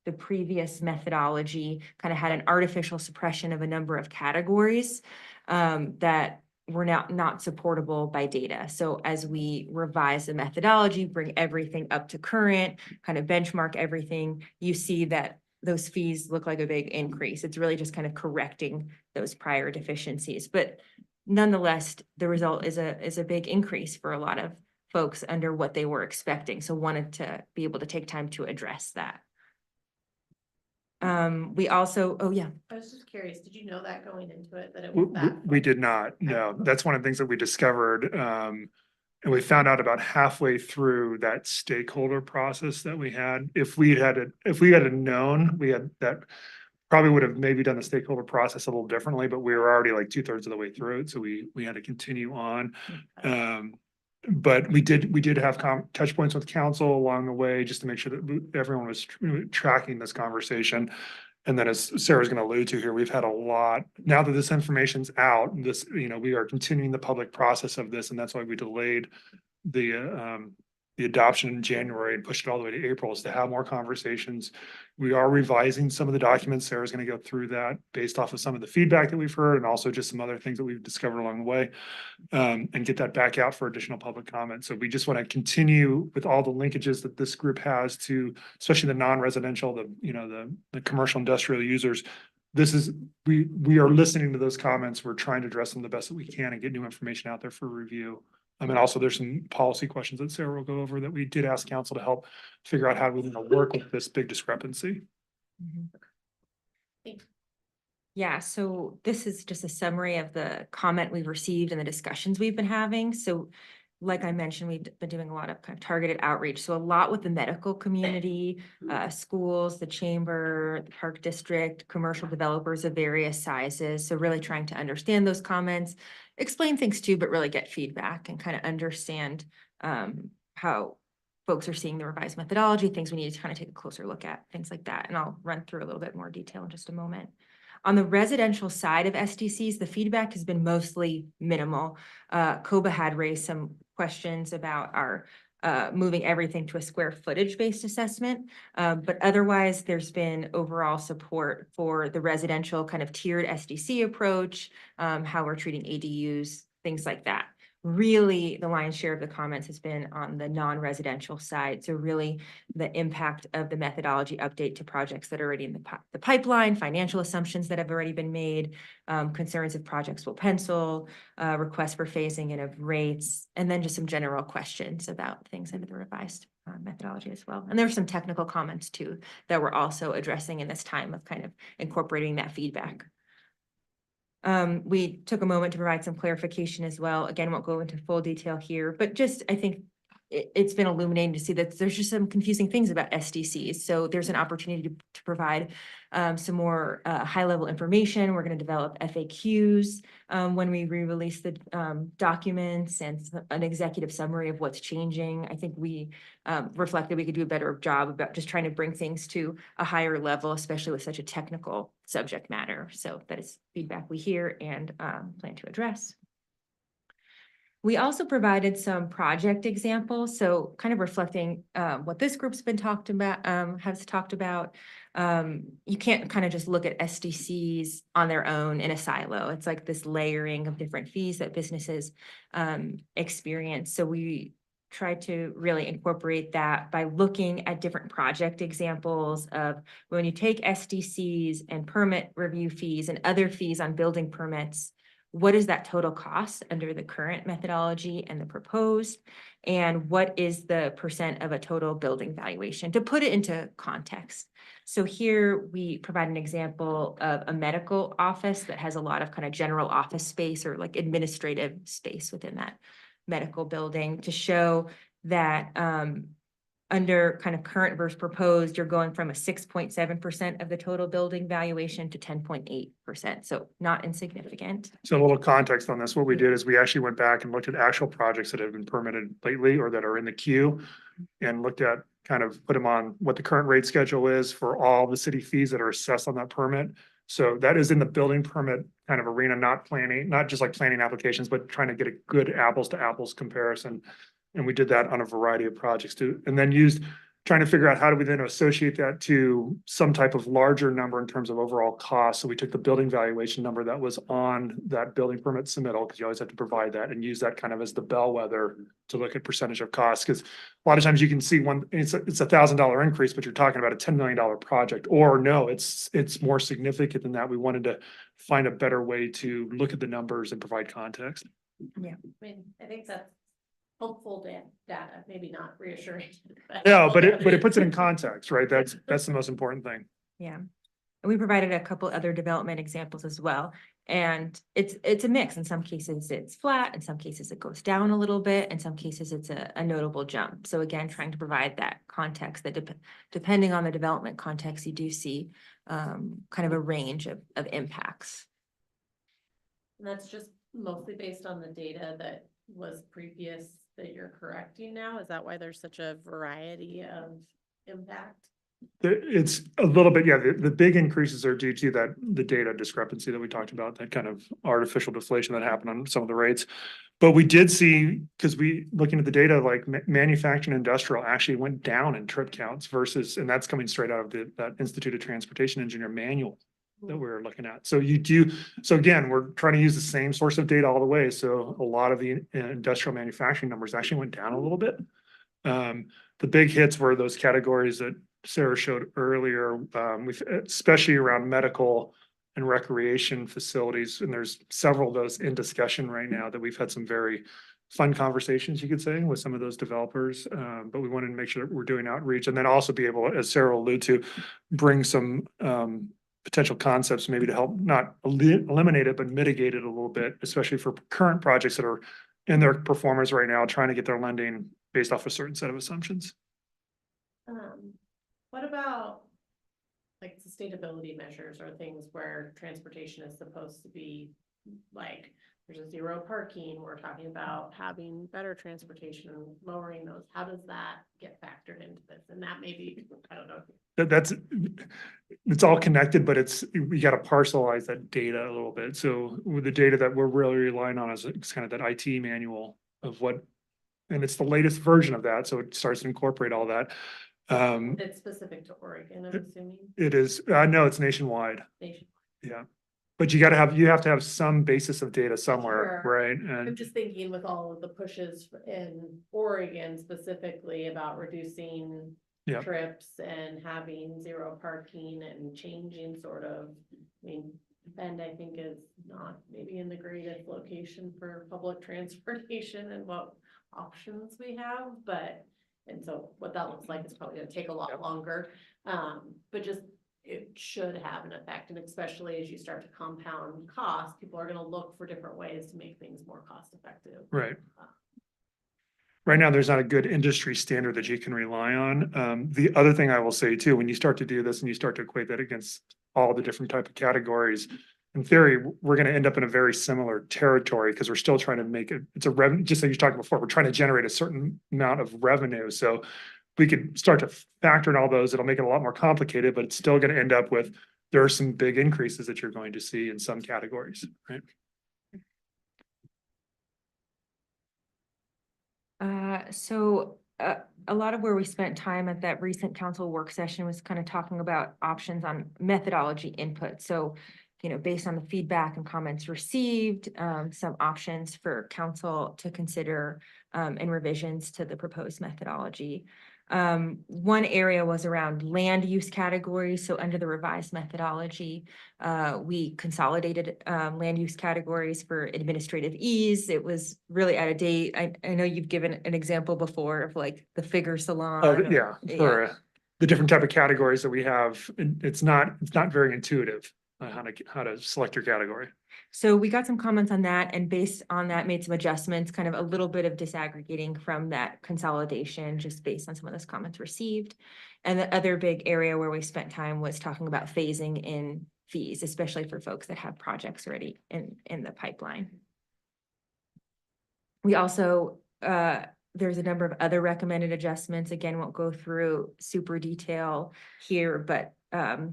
the previous methodology kind of had an artificial suppression of a number of categories that were not supportable by data. So as we revise the methodology, bring everything up to current, kind of benchmark everything, you see that those fees look like a big increase. It's really just kind of correcting those prior deficiencies. But nonetheless, the result is a big increase for a lot of folks under what they were expecting. So wanted to be able to take time to address that. We also, oh yeah. I was just curious, did you know that going into it, that it was that? We did not, no. That's one of the things that we discovered. And we found out about halfway through that stakeholder process that we had. If we had known, that probably would have maybe done the stakeholder process a little differently, but we were already like 2/3 of the way through it. So we had to continue on. But we did have touch points with council along the way, just to make sure that everyone was tracking this conversation. And then, as Sarah's going to allude to here, we've had a lot, now that this information's out, we are continuing the public process of this, and that's why we delayed the adoption in January and pushed it all the way to April, is to have more conversations. We are revising some of the documents. Sarah's going to go through that based off of some of the feedback that we've heard, and also just some other things that we've discovered along the way, and get that back out for additional public comment. So we just want to continue with all the linkages that this group has to, especially the non-residential, the commercial industrial users. We are listening to those comments. We're trying to address them the best that we can and get new information out there for review. And also there's some policy questions that Sarah will go over that we did ask council to help figure out how we're going to work with this big discrepancy. Yeah, so this is just a summary of the comment we've received and the discussions we've been having. So like I mentioned, we've been doing a lot of kind of targeted outreach. So a lot with the medical community, schools, the chamber, the park district, commercial developers of various sizes. So really trying to understand those comments, explain things too, but really get feedback and kind of understand how folks are seeing the revised methodology, things we need to kind of take a closer look at, things like that. And I'll run through a little bit more detail in just a moment. On the residential side of SDCs, the feedback has been mostly minimal. COBA had raised some questions about our moving everything to a square footage based assessment. But otherwise, there's been overall support for the residential kind of tiered SDC approach, how we're treating ADUs, things like that. Really, the lion's share of the comments has been on the non-residential side. So really the impact of the methodology update to projects that are already in the pipeline, financial assumptions that have already been made, concerns if projects will pencil, requests for phasing in of rates, and then just some general questions about things under the revised methodology as well. And there were some technical comments too that we're also addressing in this time of kind of incorporating that feedback. We took a moment to provide some clarification as well. Again, won't go into full detail here, but just I think it's been illuminating to see that there's just some confusing things about SDCs. So there's an opportunity to provide some more high-level information. We're going to develop FAQs when we re-release the documents and an executive summary of what's changing. I think we reflected we could do a better job about just trying to bring things to a higher level, especially with such a technical subject matter. So that is feedback we hear and plan to address. We also provided some project examples, so kind of reflecting what this group's been talked about, has talked about. You can't kind of just look at SDCs on their own in a silo. It's like this layering of different fees that businesses experience. So we try to really incorporate that by looking at different project examples of when you take SDCs and permit review fees and other fees on building permits, what is that total cost under the current methodology and the proposed? And what is the percent of a total building valuation to put it into context? So here we provide an example of a medical office that has a lot of kind of general office space or like administrative space within that medical building to show that under kind of current versus proposed, you're going from a 6.7% of the total building valuation to 10.8%. So not insignificant. So a little context on this, what we did is we actually went back and looked at actual projects that have been permitted lately or that are in the queue and looked at kind of put them on what the current rate schedule is for all the city fees that are assessed on that permit. So that is in the building permit kind of arena, not just like planning applications, but trying to get a good apples to apples comparison. And we did that on a variety of projects too, and then trying to figure out how do we then associate that to some type of larger number in terms of overall cost. So we took the building valuation number that was on that building permit submittal, because you always have to provide that, and use that kind of as the bellwether to look at percentage of cost. Because a lot of times you can see it's $1,000 increase, but you're talking about a $10 million project, or no, it's more significant than that. We wanted to find a better way to look at the numbers and provide context. I mean, I think that's helpful data, maybe not reassuring. Yeah, but it puts it in context, right? That's the most important thing. Yeah. And we provided a couple other development examples as well. And it's a mix. In some cases, it's flat. In some cases, it goes down a little bit. In some cases, it's a notable jump. So again, trying to provide that context that depending on the development context, you do see kind of a range of impacts. And that's just mostly based on the data that was previous that you're correcting now? Is that why there's such a variety of impact? It's a little bit, yeah, the big increases are due to the data discrepancy that we talked about, that kind of artificial deflation that happened on some of the rates. But we did see, because looking at the data, like manufacturing industrial actually went down in trip counts versus, and that's coming straight out of that Institute of Transportation Engineer manual that we're looking at. So again, we're trying to use the same source of data all the way. So a lot of the industrial manufacturing numbers actually went down a little bit. The big hits were those categories that Sarah showed earlier, especially around medical and recreation facilities. And there's several of those in discussion right now that we've had some very fun conversations, you could say, with some of those developers. But we wanted to make sure that we're doing outreach, and then also be able, as Sarah alluded to, bring some potential concepts maybe to help not eliminate it, but mitigate it a little bit, especially for current projects that are in their performers right now, trying to get their lending based off a certain set of assumptions. What about like sustainability measures or things where transportation is supposed to be like, there's a zero parking, we're talking about having better transportation, lowering those, how does that get factored into this? And that maybe, I don't know. It's all connected, but we got to parcelize that data a little bit. So with the data that we're really relying on is it's kind of that IT manual of what, and it's the latest version of that. So it starts to incorporate all that. It's specific to Oregon, I'm assuming. It is, no, it's nationwide. Nationwide. Yeah. But you have to have some basis of data somewhere, Sure. right? I'm And just thinking with all of the pushes in Oregon specifically about reducing Yep. trips and having zero parking and changing sort of, I mean, Bend, I think, is not maybe in the greatest location for public transportation and what options we have, but, and so what that looks like is probably gonna take a lot longer. But just, it should have an effect, and especially as you start to compound costs, people are gonna look for different ways to make things more cost effective. right. Right now, there's not a good industry standard that you can rely on. The other thing I will say too, when you start to do this and you start to equate that against all the different type of categories, in theory, we're going to end up in a very similar territory because we're still trying to make it, it's a revenue, just like you talked before, we're trying to generate a certain amount of revenue. So we could start to factor in all those. It'll make it a lot more complicated, but it's still going to end up with, there are some big increases that you're going to see in some categories, right? A lot of where we spent time at that recent council work session was kind of talking about options on methodology input. So, based on the feedback and comments received, some options for council to consider and revisions to the proposed methodology. One area was around land use categories. So under the revised methodology, we consolidated land use categories for administrative ease. It was really out of date. I know you've given an example before of like the figure salon. Oh, yeah, for the different type of categories that we have, it's not very intuitive how to select your category. So we got some comments on that, and based on that, made some adjustments, kind of a little bit of disaggregating from that consolidation, just based on some of those comments received. And the other big area where we spent time was talking about phasing in fees, especially for folks that have projects already in the pipeline. We also, there's a number of other recommended adjustments. Again, won't go through super detail here, but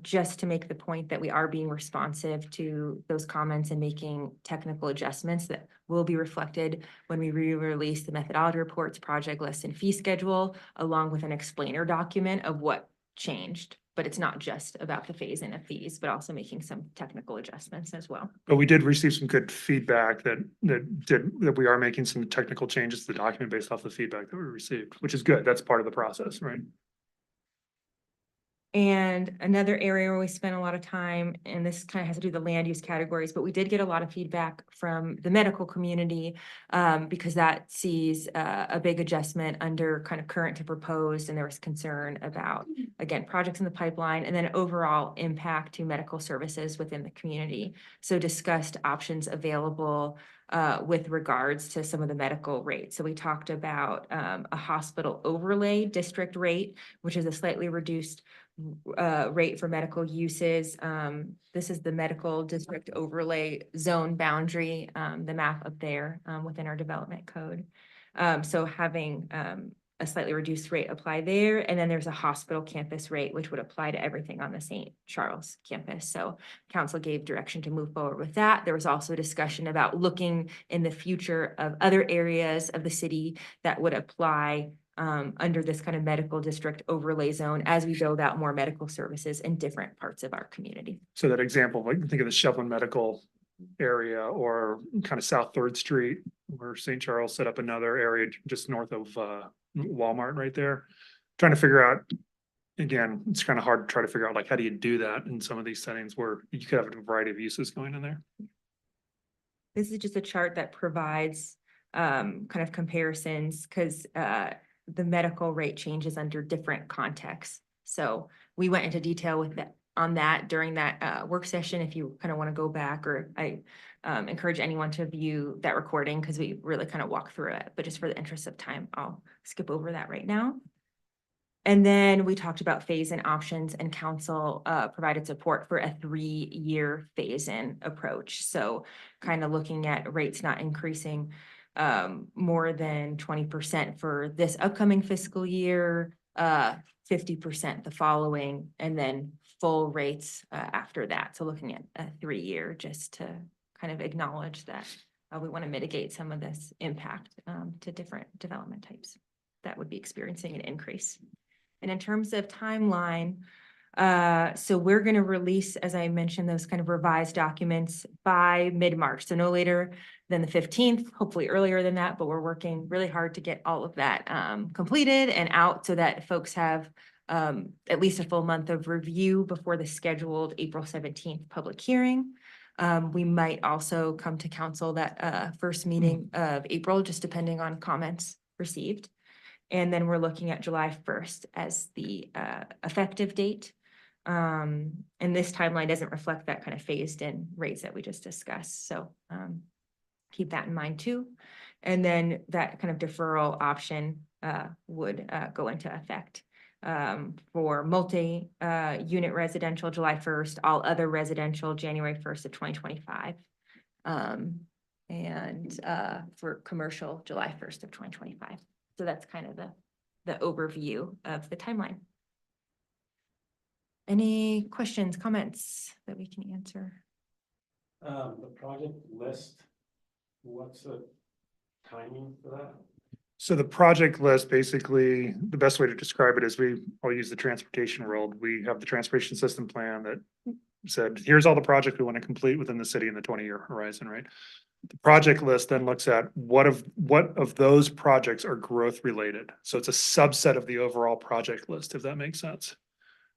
just to make the point that we are being responsive to those comments and making technical adjustments that will be reflected when we re-release the methodology reports, project list, and fee schedule, along with an explainer document of what changed. But it's not just about the phase in of fees, but also making some technical adjustments as well. But we did receive some good feedback that we are making some technical changes to the document based off the feedback that we received, which is good. That's part of the process, right? And another area where we spent a lot of time, and this kind of has to do with the land use categories, but we did get a lot of feedback from the medical community because that sees a big adjustment under kind of current to proposed, and there was concern about, again, projects in the pipeline and then overall impact to medical services within the community. So discussed options available with regards to some of the medical rates. So we talked about a hospital overlay district rate, which is a slightly reduced rate for medical uses. This is the medical district overlay zone boundary, the map up there within our development code. So having a slightly reduced rate apply there. And then there's a hospital campus rate, which would apply to everything on the St. Charles campus. So council gave direction to move forward with that. There was also a discussion about looking in the future of other areas of the city that would apply under this kind of medical district overlay zone as we build out more medical services in different parts of our community. So that example, like think of the Shevlin Medical area or kind of South 3rd Street where St. Charles set up another area just north of Walmart right there. Trying to figure out, again, it's kind of hard to try to figure out like how do you do that in some of these settings where you could have a variety of uses going in there. This is just a chart that provides kind of comparisons because the medical rate changes under different contexts. So we went into detail with that on that during that work session. If you kind of want to go back, or encourage anyone to view that recording because we really kind of walk through it, but just for the interest of time, I'll skip over that right now. And then we talked about phase-in options, and council provided support for a 3-year phase-in approach. So kind of looking at rates not increasing more than 20% for this upcoming fiscal year, 50% the following, and then full rates after that. So looking at a 3-year, just to kind of acknowledge that we want to mitigate some of this impact to different development types that would be experiencing an increase. And in terms of timeline, so we're going to release, as I mentioned, those kind of revised documents by mid-March. So no later than the 15th, hopefully earlier than that, but we're working really hard to get all of that completed and out so that folks have at least a full month of review before the scheduled April 17th public hearing. We might also come to council that first meeting of April, just depending on comments received. And then we're looking at July 1st as the effective date. And this timeline doesn't reflect that kind of phased in rates that we just discussed. So keep that in mind too. And then that kind of deferral option would go into effect for multi-unit residential July 1st, all other residential January 1st of 2025. And for commercial July 1st of 2025. So that's kind of the overview of the timeline. Any questions, comments that we can answer? The project list, what's the timing for that? So the project list, basically, the best way to describe it is I'll use the transportation world. We have the transportation system plan that said, here's all the projects we want to complete within the city in the 20-year horizon, right? The project list then looks at what of those projects are growth related. So it's a subset of the overall project list, if that makes sense.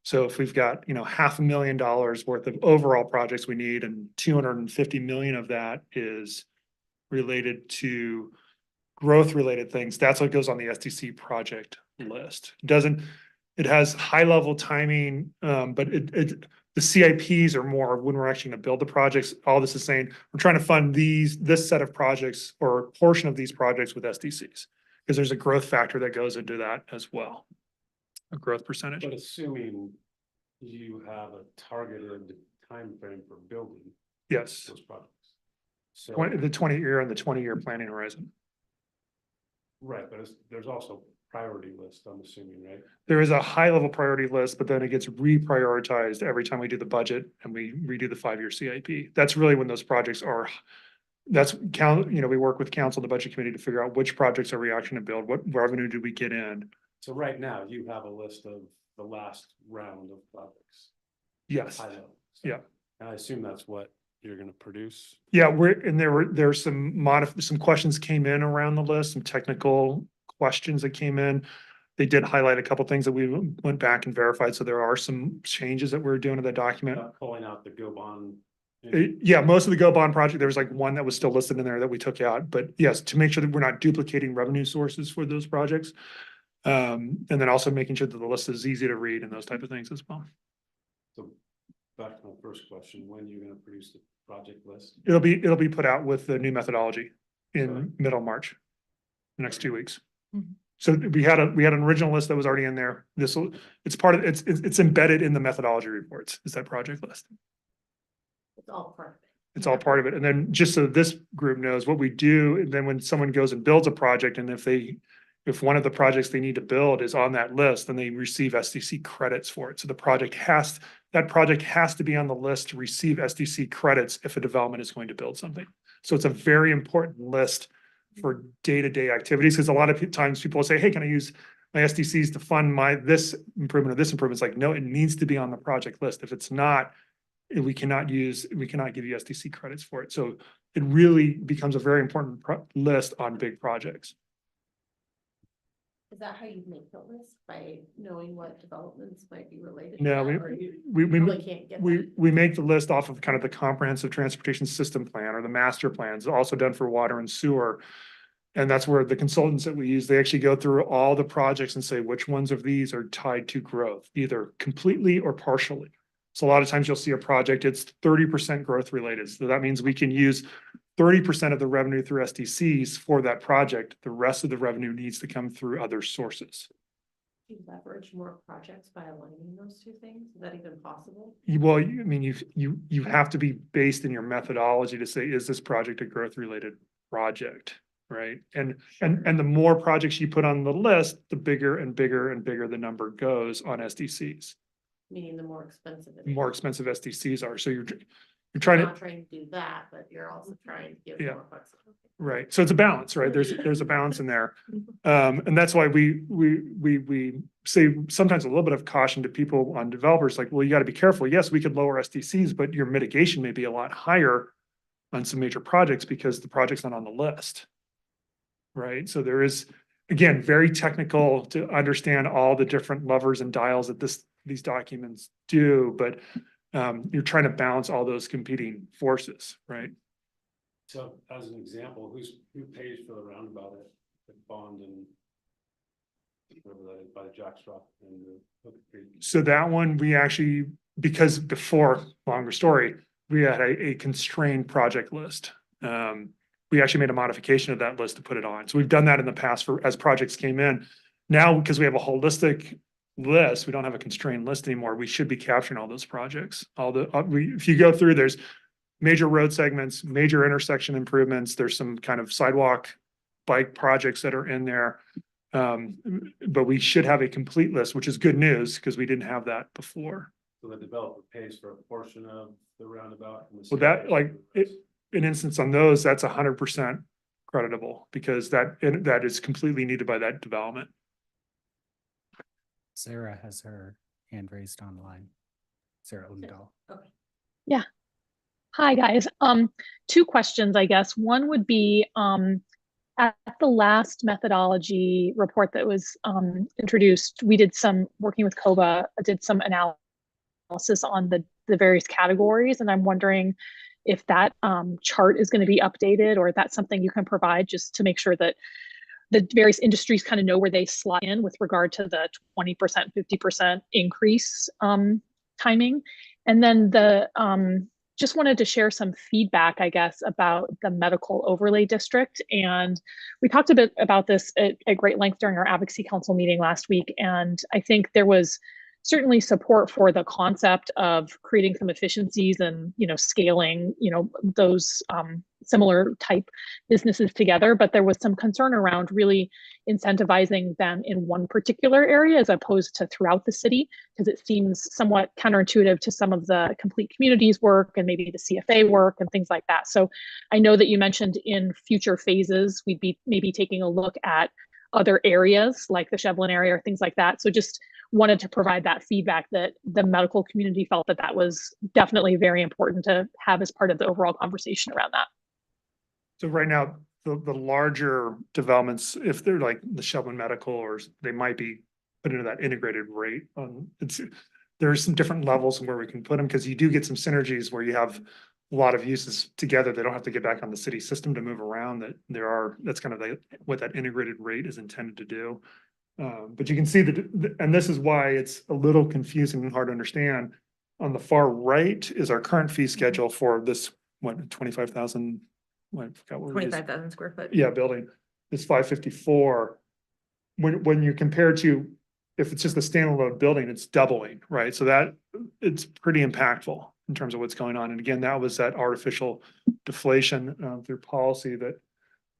So if we've got, $500,000 worth of overall projects we need, and 250 million of that is related to growth related things, that's what goes on the SDC project list. It has high level timing, but the CIPs are more when we're actually going to build the projects. All this is saying we're trying to fund this set of projects or a portion of these projects with SDCs, because there's a growth factor that goes into that as well. A growth percentage. But assuming you have a targeted time frame for building Yes. those projects. So, The 20-year and the 20-year planning horizon. right, but there's also priority list, I'm assuming, right? There is a high level priority list, but then it gets reprioritized every time we do the budget and we redo the 5-year CIP. That's really when those projects are, we work with council, the budget committee, to figure out which projects are we actually to build, what revenue do we get in? So right now you have a list of the last round of projects. Yes, High level. yeah. And I assume that's what you're gonna produce. Yeah, there's some questions came in around the list, some technical questions that came in. They did highlight a couple things that we went back and verified, so there are some changes that we're doing to the document. Pulling out the go bond. Yeah, most of the Go Bond project, there was like one that was still listed in there that we took out, but yes, to make sure that we're not duplicating revenue sources for those projects. And then also making sure that the list is easy to read and those type of things as well. So back to my first question, when are you gonna produce the project list? It'll be put out with the new methodology in middle March, the next 2 weeks. Mhm. So we had an original list that was already in there. It's embedded in the methodology reports, is that project list. It's all part of it. It's all part of it. And then just so this group knows what we do, and then when someone goes and builds a project, and if one of the projects they need to build is on that list, then they receive SDC credits for it. So that project has to be on the list to receive SDC credits if a development is going to build something. So it's a very important list for day-to-day activities, because a lot of times people will say, hey, can I use my SDCs to fund this improvement or this improvement? It's like, no, it needs to be on the project list. If it's not, we cannot give you SDC credits for it. So it really becomes a very important list on big projects. Is that how you make the list, by knowing what developments might be related? No, to that, or you we really can't get that? we make the list off of kind of the comprehensive transportation system plan or the master plans, also done for water and sewer. And that's where the consultants that we use, they actually go through all the projects and say which ones of these are tied to growth, either completely or partially. So a lot of times you'll see a project, it's 30% growth related. So that means we can use 30% of the revenue through SDCs for that project. The rest of the revenue needs to come through other sources. Do you leverage more projects by aligning those two things? Is that even possible? Well, I mean, you have to be based in your methodology to say, is this project a growth related project? Right? And the more projects you put on the list, the bigger and bigger and bigger the number goes on SDCs. Meaning the more expensive it The is. more expensive SDCs are. So you're You're trying not to, trying to do that, but you're also trying to give Yeah. more flexibility. right. So it's a balance, right? There's a balance in there. And that's why we say sometimes a little bit of caution to people on developers, like, well, you got to be careful. Yes, we could lower SDCs, but your mitigation may be a lot higher on some major projects because the project's not on the list. Right? So there is, again, very technical to understand all the different levers and dials that these documents do, but you're trying to balance all those competing forces, right? So as an example, who pays for the roundabout at Bond and whatever that is by the Jackstraw and the Hook Creek? So that one, we actually, because before, longer story, we had a constrained project list. We actually made a modification of that list to put it on. So we've done that in the past as projects came in. Now, because we have a holistic list, we don't have a constrained list anymore. We should be capturing all those projects. If you go through, there's major road segments, major intersection improvements. There's some kind of sidewalk bike projects that are in there. But we should have a complete list, which is good news because we didn't have that before. So the developer pays for a portion of the roundabout. And the Well, city that pays like for the rest. an instance on those, that's 100% creditable because that is completely needed by that development. Sarah has her hand raised online. Sarah Odendahl. Yeah. Hi, guys. Two questions, I guess. One would be, at the last methodology report that was introduced, we did some working with COBA, did some analysis on the various categories, and I'm wondering if that chart is going to be updated or if that's something you can provide just to make sure that the various industries kind of know where they slot in with regard to the 20%, 50% increase timing. And then just wanted to share some feedback, I guess, about the medical overlay district. And we talked a bit about this at great length during our advocacy council meeting last week. And I think there was certainly support for the concept of creating some efficiencies and, scaling, those similar type businesses together. But there was some concern around really incentivizing them in one particular area as opposed to throughout the city, because it seems somewhat counterintuitive to some of the complete communities work and maybe the CFA work and things like that. So I know that you mentioned in future phases, we'd be maybe taking a look at other areas like the Shevlin area or things like that. So just wanted to provide that feedback that the medical community felt that was definitely very important to have as part of the overall conversation around that. So right now, the larger developments, if they're like the Shevlin Medical, or they might be put into that integrated rate. There's some different levels where we can put them because you do get some synergies where you have a lot of uses together. They don't have to get back on the city system to move around. That's kind of what that integrated rate is intended to do. But you can see that, and this is why it's a little confusing and hard to understand. On the far right is our current fee schedule for this, 25,000. I forgot what it is. 25,000 square foot. Yeah, building. It's 554. When you compare to, if it's just a standalone building, it's doubling, right? So that it's pretty impactful in terms of what's going on. And again, that was that artificial deflation through policy that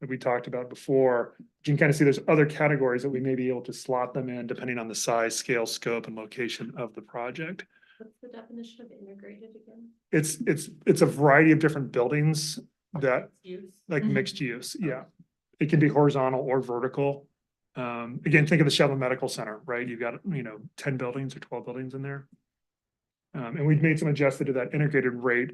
we talked about before. You can kind of see there's other categories that we may be able to slot them in depending on the size, scale, scope, and location of the project. What's the definition of integrated again? It's a variety of different buildings that Use. like mixed use. Yeah. It can be horizontal or vertical. Again, think of the Shevlin Medical Center, right? You've got, 10 buildings or 12 buildings in there. And we've made some adjusted to that integrated rate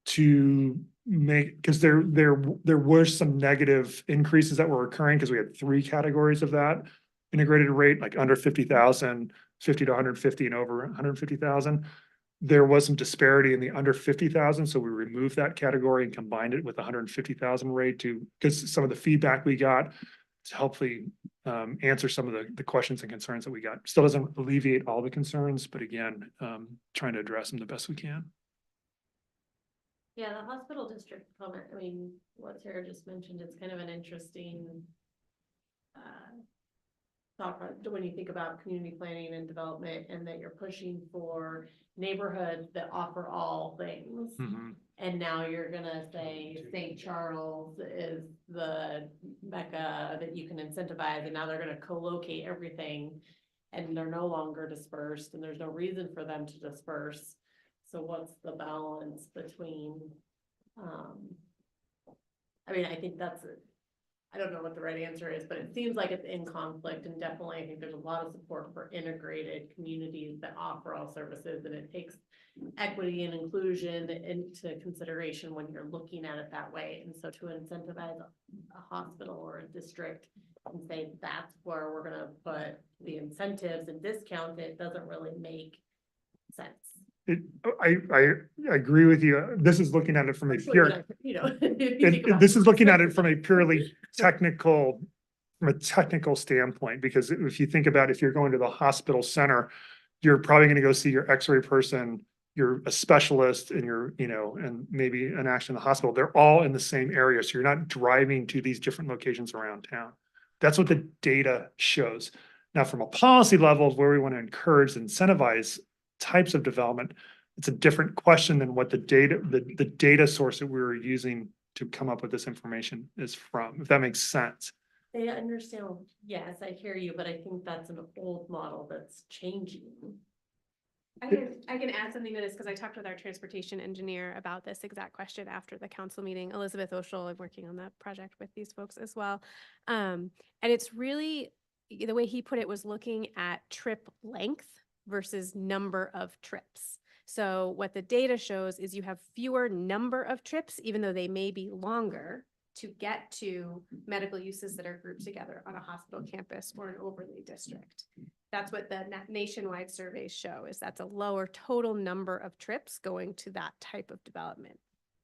to make, because there were some negative increases that were occurring because we had 3 categories of that integrated rate, like under 50,000, 50 to 150 and over 150,000. There was some disparity in the under 50,000. So we removed that category and combined it with 150,000 rate because some of the feedback we got to hopefully answer some of the questions and concerns that we got. Still doesn't alleviate all the concerns, but again, trying to address them the best we can. Yeah, the hospital district comment, I mean, what Tara just mentioned, it's kind of an interesting thought when you think about community planning and development and that you're pushing for neighborhoods that offer all things. And now you're gonna say St. Charles is the mecca that you can incentivize, and now they're gonna co-locate everything. And they're no longer dispersed, and there's no reason for them to disperse. So what's the balance between, I mean, I think I don't know what the right answer is, but it seems like it's in conflict, and definitely I think there's a lot of support for integrated communities that offer all services, and it takes equity and inclusion into consideration when you're looking at it that way. And so to incentivize a hospital or a district and say that's where we're gonna put the incentives and discount it doesn't really make sense. I agree with you. This is looking at it from a pure, You know, if you think about this is looking at it from a purely technical, from a technical standpoint, because if you think about, if you're going to the hospital center, you're probably going to go see your x-ray person, you're a specialist, and you're, you know, and maybe an action in the hospital. They're all in the same area. So you're not driving to these different locations around town. That's what the data shows. Now, from a policy level of where we want to encourage and incentivize types of development, it's a different question than what the data source that we were using to come up with this information is from, if that makes sense. They understand, yes, I hear you, but I think that's an old model that's changing. I can add something to this because I talked with our transportation engineer about this exact question after the council meeting. Elizabeth Oshel, I'm working on that project with these folks as well. And it's really, the way he put it was looking at trip length versus number of trips. So what the data shows is you have fewer number of trips, even though they may be longer, to get to medical uses that are grouped together on a hospital campus or an overlay district. That's what the nationwide surveys show, is that's a lower total number of trips going to that type of development.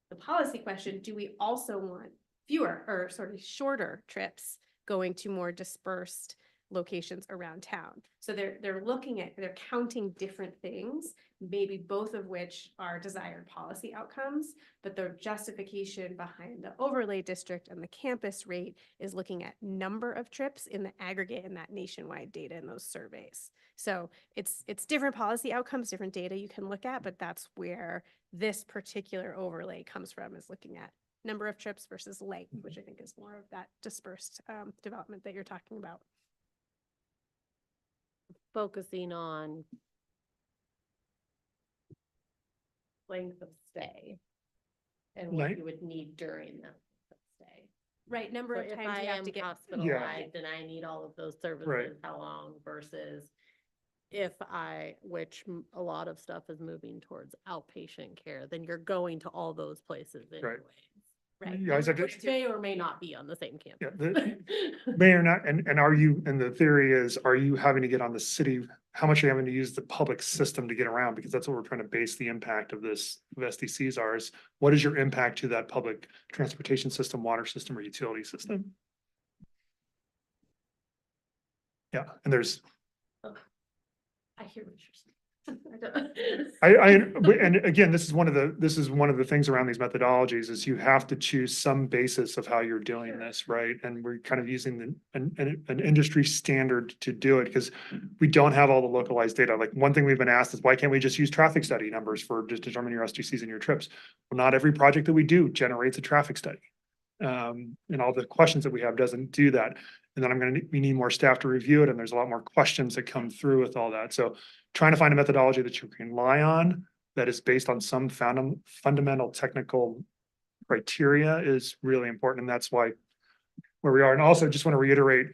The policy question, do we also want fewer or sort of shorter trips going to more dispersed locations around town? So they're looking at, they're counting different things, maybe both of which are desired policy outcomes, but the justification behind the overlay district and the campus rate is looking at number of trips in the aggregate in that nationwide data in those surveys. So it's different policy outcomes, different data you can look at, but that's where this particular overlay comes from, is looking at number of trips versus length, which I think is more of that dispersed development that you're talking about. Focusing on length of stay and what you would need during that stay. Right, number So of if times I you have am to get. hospitalized and I need all of those services, Right. how long versus which a lot of stuff is moving towards outpatient care, then you're going to all those places anyways. Right. Yeah, exactly. Which may or may not be on the same campus. May or not, and are you, and the theory is, are you having to get on the city, how much are you having to use the public system to get around? Because that's what we're trying to base the impact of this, of SDCs are, is what is your impact to that public transportation system, water system, or utility system? Yeah, and there's, I hear what you're saying. I and again, this is one of the things around these methodologies, is you have to choose some basis of how you're doing this, right? And we're kind of using an industry standard to do it, because we don't have all the localized data. Like, one thing we've been asked is, why can't we just use traffic study numbers for just determining your SDCs and your trips? Well, not every project that we do generates a traffic study. And all the questions that we have doesn't do that. And then we need more staff to review it, and there's a lot more questions that come through with all that. So trying to find a methodology that you can rely on, that is based on some fundamental technical criteria, is really important. And that's why where we are. And also just want to reiterate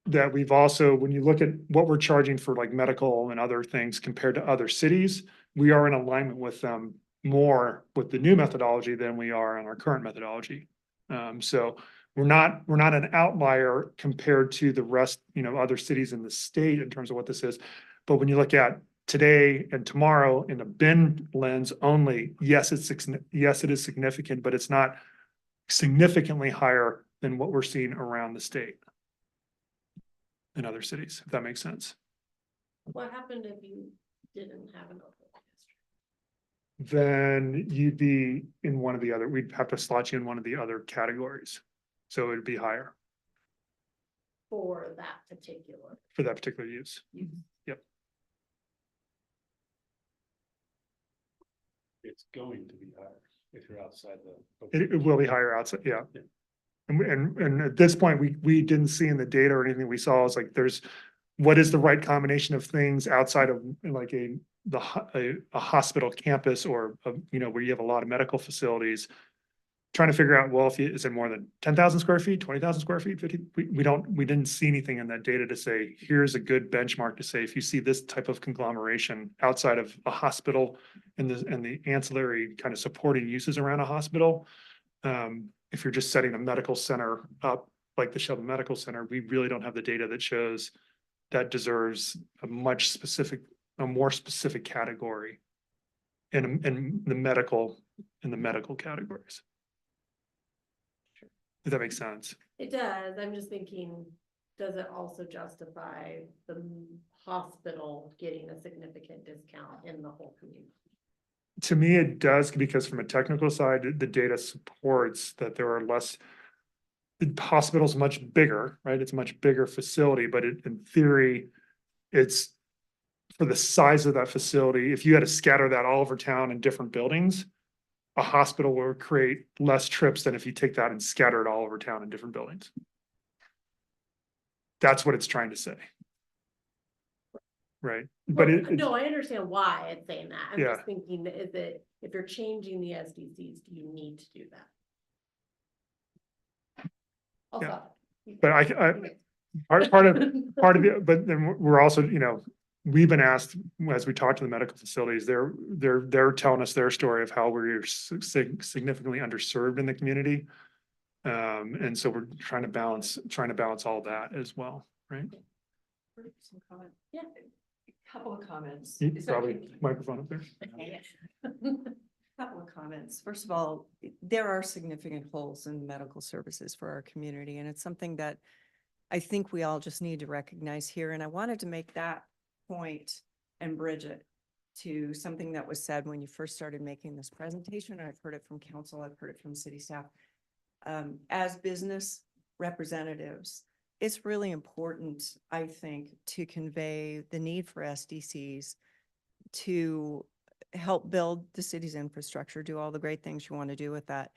that we've also, when you look at what we're charging for like medical and other things compared to other cities, we are in alignment with them more with the new methodology than we are on our current methodology. So we're not an outlier compared to the rest, other cities in the state in terms of what this is. But when you look at today and tomorrow in a bin lens only, yes, it is significant, but it's not significantly higher than what we're seeing around the state. in other cities, if that makes sense. What happened if you didn't have an overlay district? Then you'd be in one of the other, we'd have to slot you in one of the other categories. So it'd be higher For that particular. for that particular use. It's going to be higher if you're outside the. It will be higher outside, yeah. Yeah. And at this point, we didn't see in the data or anything we saw is like, what is the right combination of things outside of like a hospital campus or, where you have a lot of medical facilities. Trying to figure out, well, is it more than 10,000 square feet, 20,000 square feet, 50? We didn't see anything in that data to say, here's a good benchmark to say, if you see this type of conglomeration outside of a hospital and the ancillary kind of supporting uses around a hospital. If you're just setting a medical center up like the Shelby Medical Center, we really don't have the data that shows that deserves a more specific category in the medical categories. If that makes sense. It does. I'm just thinking, does it also justify the hospital getting a significant discount in the whole community? To me, it does, because from a technical side, the data supports that there are less. The hospital's much bigger, right? It's a much bigger facility, but in theory, it's for the size of that facility. If you had to scatter that all over town in different buildings, a hospital will create less trips than if you take that and scatter it all over town in different buildings. That's what it's trying to say. Right, but No, I understand why it's saying that. I'm Yeah. just thinking, if you're changing the SDCs, do you need to do that? I'll Yeah. stop. But part of it, but then we're also, we've been asked, as we talk to the medical facilities, they're telling us their story of how we're significantly underserved in the community. And so we're trying to balance all that as well, right? Some comment. Yeah. Couple of comments. You probably microphone up there. Couple of comments. First of all, there are significant holes in medical services for our community, and it's something that I think we all just need to recognize here. And I wanted to make that point and bridge it to something that was said when you first started making this presentation. I've heard it from council, I've heard it from city staff. As business representatives, it's really important, I think, to convey the need for SDCs to help build the city's infrastructure, do all the great things you want to do with that.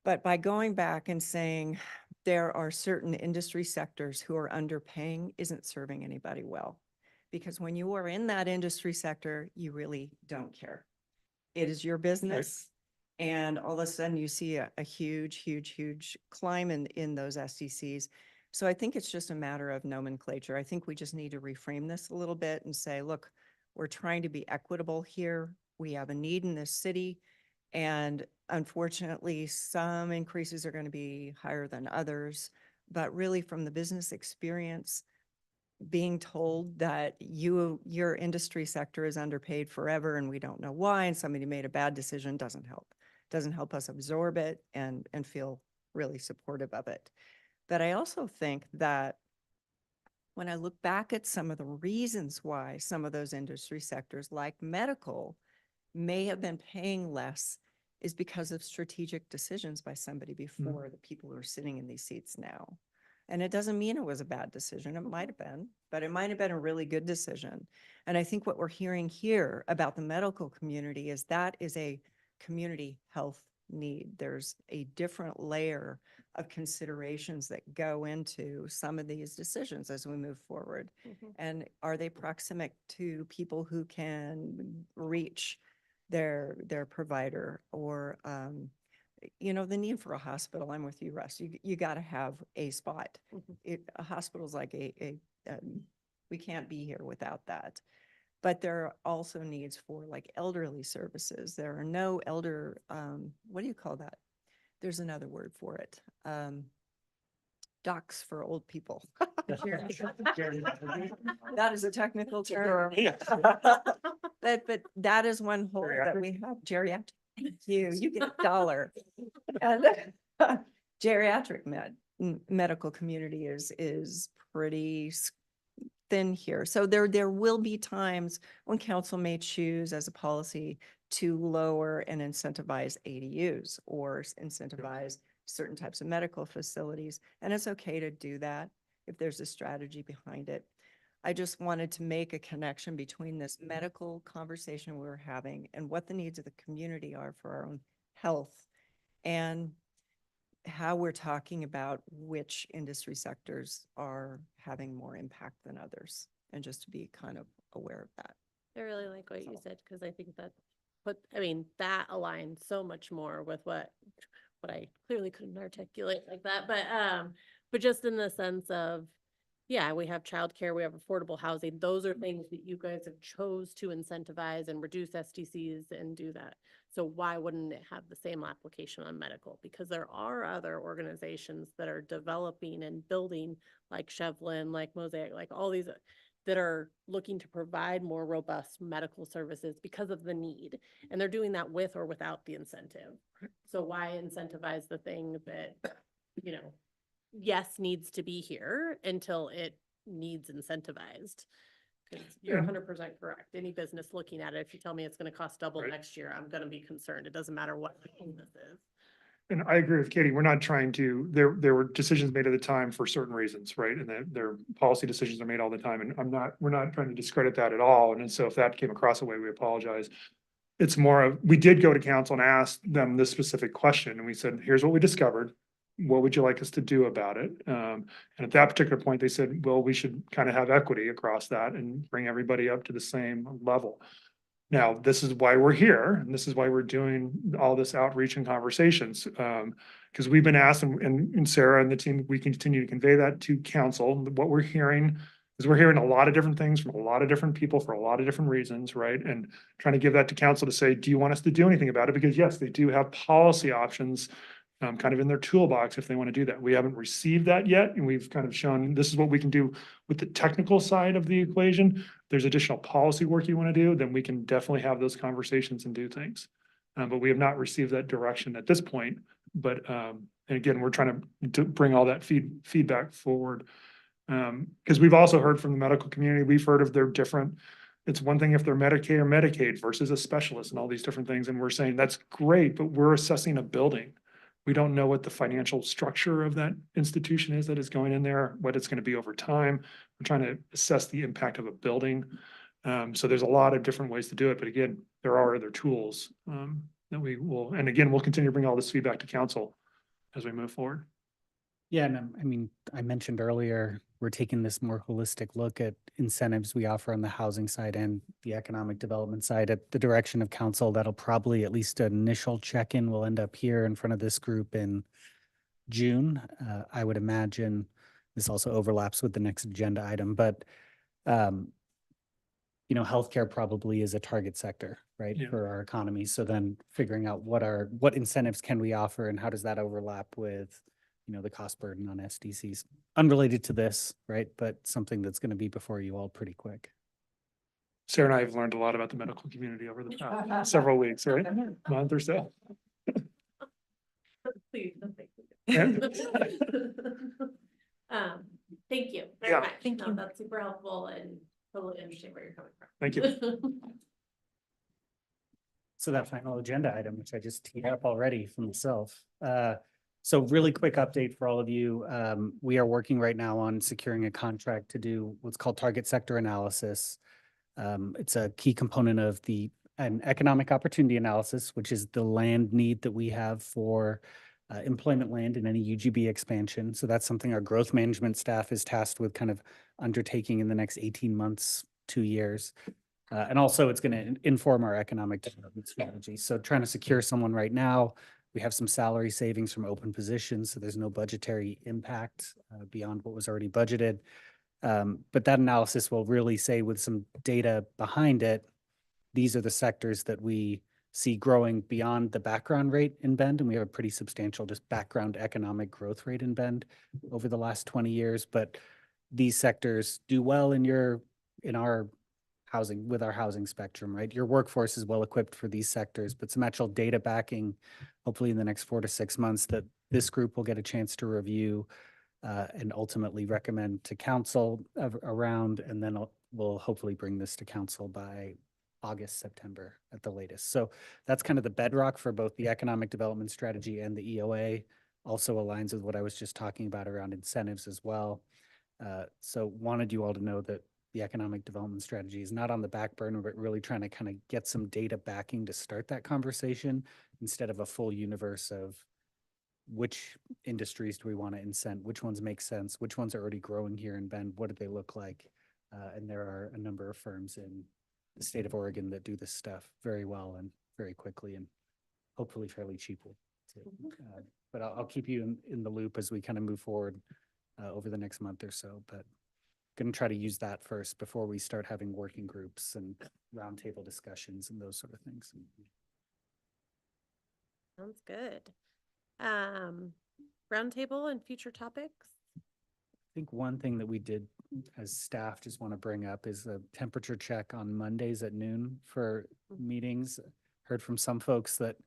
But by going back and saying there are certain industry sectors who are underpaying isn't serving anybody well. Because when you are in that industry sector, you really don't care. It is your business. And all of a sudden you see a huge climb in those SDCs. So I think it's just a matter of nomenclature. I think we just need to reframe this a little bit and say, look, we're trying to be equitable here. We have a need in this city. And unfortunately, some increases are going to be higher than others. But really, from the business experience, being told that your industry sector is underpaid forever and we don't know why, and somebody made a bad decision doesn't help. Doesn't help us absorb it and feel really supportive of it. But I also think that when I look back at some of the reasons why some of those industry sectors like medical may have been paying less is because of strategic decisions by somebody before the people who are sitting in these seats now. And it doesn't mean it was a bad decision. It might have been, but it might have been a really good decision. And I think what we're hearing here about the medical community is that is a community health need. There's a different layer of considerations that go into some of these decisions as we move forward. And are they proximic to people who can reach their provider or, the need for a hospital? I'm with you, Russ. You got to have a spot. A hospital's like we can't be here without that. But there are also needs for like elderly services. There are no what do you call that? There's another word for it. Docs for old people. That is a technical term. But that is one hole that we have. Geriatric. You get $1. And geriatric med. medical community is pretty thin here. So there will be times when council may choose as a policy to lower and incentivize ADUs or incentivize certain types of medical facilities. And it's okay to do that if there's a strategy behind it. I just wanted to make a connection between this medical conversation we're having and what the needs of the community are for our own health, and how we're talking about which industry sectors are having more impact than others, and just to be kind of aware of that. I really like what you said, because I think that, that aligns so much more with what I clearly couldn't articulate like that, but just in the sense of, yeah, we have childcare, we have affordable housing. Those are things that you guys have chose to incentivize and reduce SDCs and do that. So why wouldn't it have the same application on medical? Because there are other organizations that are developing and building, like Chevlin, like Mosaic, like all these that are looking to provide more robust medical services because of the need. And they're doing that with or without the incentive. So why incentivize the thing that, yes, needs to be here until it needs incentivized? Because you're 100% correct. Any business looking at it, if you tell me it's going to cost double next year, I'm going to be concerned. It doesn't matter what the business is. And I agree with Katie. We're not trying to, there were decisions made at the time for certain reasons, right? And their policy decisions are made all the time. And we're not trying to discredit that at all. And so if that came across that way, we apologize. It's more of, we did go to council and ask them this specific question. And we said, here's what we discovered. What would you like us to do about it? And at that particular point, they said, well, we should kind of have equity across that and bring everybody up to the same level. Now, this is why we're here, and this is why we're doing all this outreach and conversations. Because we've been asked, and Sarah and the team, we continue to convey that to council. What we're hearing is we're hearing a lot of different things from a lot of different people for a lot of different reasons, right? And trying to give that to council to say, do you want us to do anything about it? Because yes, they do have policy options kind of in their toolbox if they want to do that. We haven't received that yet, and we've kind of shown this is what we can do with the technical side of the equation. There's additional policy work you want to do, then we can definitely have those conversations and do things. But we have not received that direction at this point. But and again, we're trying to bring all that feedback forward. Because we've also heard from the medical community, we've heard of their different, it's one thing if they're Medicare or Medicaid versus a specialist and all these different things. And we're saying that's great, but we're assessing a building. We don't know what the financial structure of that institution is that is going in there, what it's going to be over time. We're trying to assess the impact of a building. So there's a lot of different ways to do it. But again, there are other tools that we will, and again, we'll continue to bring all this feedback to council as we move forward. Yeah, and I mean, I mentioned earlier, we're taking this more holistic look at incentives we offer on the housing side and the economic development side at the direction of council. That'll probably, at least an initial check-in, will end up here in front of this group in June. I would imagine this also overlaps with the next agenda item, but healthcare probably is a target sector, right, for our economy. So then figuring out what incentives can we offer and how does that overlap with the cost burden on SDCs, unrelated to this, right? But something that's going to be before you all pretty quick. Sarah and I have learned a lot about the medical community over the past several weeks, right? Month or so. Please, thank Yeah. Thank you very much. Thank you. That's super helpful and totally understand where you're coming from. Thank you. So that final agenda item, which I just teed up already for myself. So really quick update for all of you. We are working right now on securing a contract to do what's called target sector analysis. It's a key component of an economic opportunity analysis, which is the land need that we have for employment land in any UGB expansion. So that's something our growth management staff is tasked with kind of undertaking in the next 18 months, 2 years. And also it's going to inform our economic development strategy. So trying to secure someone right now. We have some salary savings from open positions, so there's no budgetary impact beyond what was already budgeted. But that analysis will really say, with some data behind it, these are the sectors that we see growing beyond the background rate in Bend, and we have a pretty substantial just background economic growth rate in Bend over the last 20 years. But these sectors do well in our housing, with our housing spectrum, right? Your workforce is well equipped for these sectors, but some actual data backing, hopefully in the next 4 to 6 months, that this group will get a chance to review and ultimately recommend to council around, and then we'll hopefully bring this to council by August, September at the latest. So that's kind of the bedrock for both the economic development strategy and the EOA. Also aligns with what I was just talking about around incentives as well. So wanted you all to know that the economic development strategy is not on the back burner, but really trying to kind of get some data backing to start that conversation instead of a full universe of which industries do we want to incent, which ones make sense, which ones are already growing here in Bend, what do they look like? And there are a number of firms in the state of Oregon that do this stuff very well and very quickly and hopefully fairly cheaply too. But I'll keep you in the loop as we kind of move forward over the next month or so, but going to try to use that first before we start having working groups and roundtable discussions and those sort of things. Sounds good. Roundtable and future topics. I think one thing that we did as staff just want to bring up is a temperature check on Mondays at noon for meetings. Heard from some folks that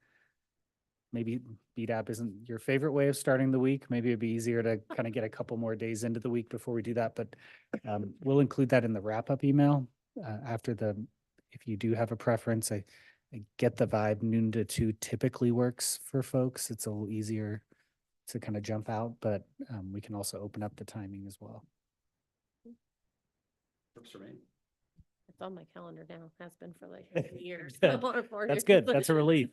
maybe BDAP isn't your favorite way of starting the week. Maybe it'd be easier to kind of get a couple more days into the week before we do that, but we'll include that in the wrap-up email after if you do have a preference. I get the vibe noon to 2 typically works for folks. It's a little easier to kind of jump out, but we can also open up the timing as well. Works for me. It's on my calendar now. Has been for like 2 years. Good. That's good. That's a relief.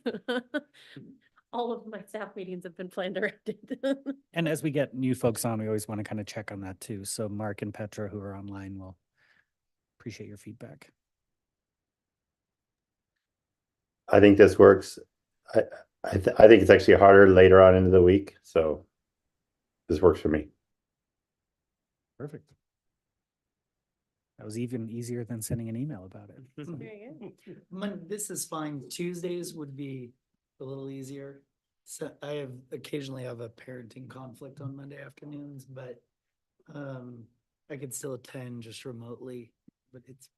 All of my staff meetings have been planned around it. And as we get new folks on, we always want to kind of check on that too. So Mark and Petra who are online will appreciate your feedback. I think this works. I think it's actually harder later on into the week, so this works for me. Perfect. That was even easier than sending an email about it. Very good. This is fine. Tuesdays would be a little easier. So I occasionally have a parenting conflict on Monday afternoons, but I could still attend just remotely, but it's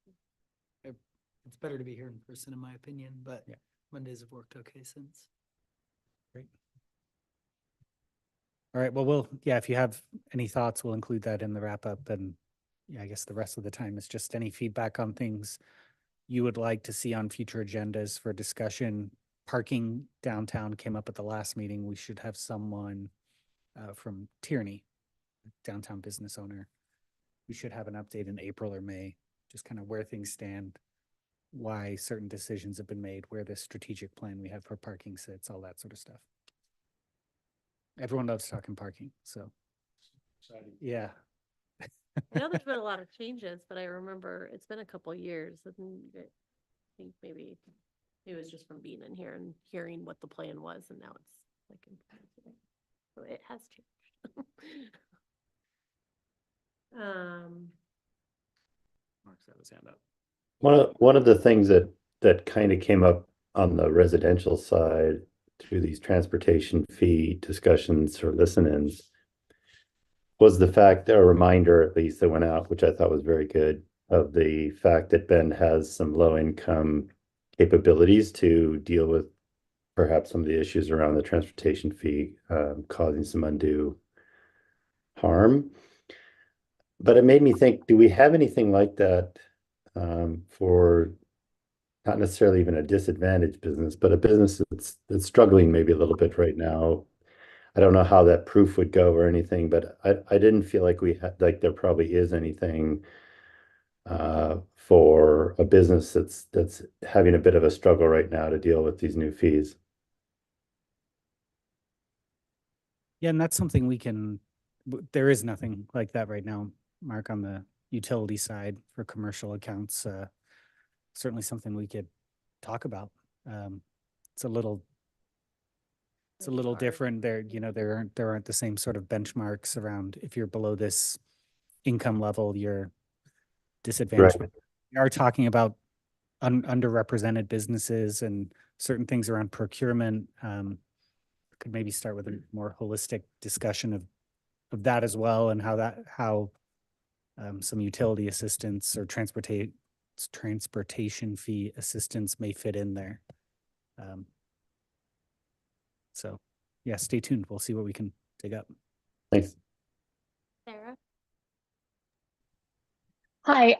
better to be here in person in my opinion, but yeah. Mondays have worked okay since. Great. All right, well, if you have any thoughts, we'll include that in the wrap up. And yeah, I guess the rest of the time is just any feedback on things you would like to see on future agendas for discussion. Parking downtown came up at the last meeting. We should have someone from Tierney, downtown business owner. We should have an update in April or May, just kind of where things stand, why certain decisions have been made, where the strategic plan we have for parking sits, all that sort of stuff. Everyone loves talking parking, so yeah. I know there's been a lot of changes, but I remember it's been a couple years. And I think maybe it was just from being in here and hearing what the plan was, and now it's like, so it has changed. Mark's got his hand up. One of the things that kind of came up on the residential side through these transportation fee discussions or listen-ins was the fact, a reminder at least that went out, which I thought was very good, of the fact that Bend has some low income capabilities to deal with perhaps some of the issues around the transportation fee causing some undue harm. But it made me think, do we have anything like that for not necessarily even a disadvantaged business, but a business that's struggling maybe a little bit right now? I don't know how that proof would go or anything, but I didn't feel like there probably is anything for a business that's having a bit of a struggle right now to deal with these new fees. Yeah, and that's something there is nothing like that right now, Mark, on the utility side for commercial accounts. Certainly something we could talk about. It's a little different there. There aren't the same sort of benchmarks around if you're below this income level, you're disadvantaged. Right. We are talking about underrepresented businesses and certain things around procurement. Could maybe start with a more holistic discussion of that as well, and how some utility assistance or transportation fee assistance may fit in there. So yeah, stay tuned. We'll see what we can dig up. Thanks. Hi,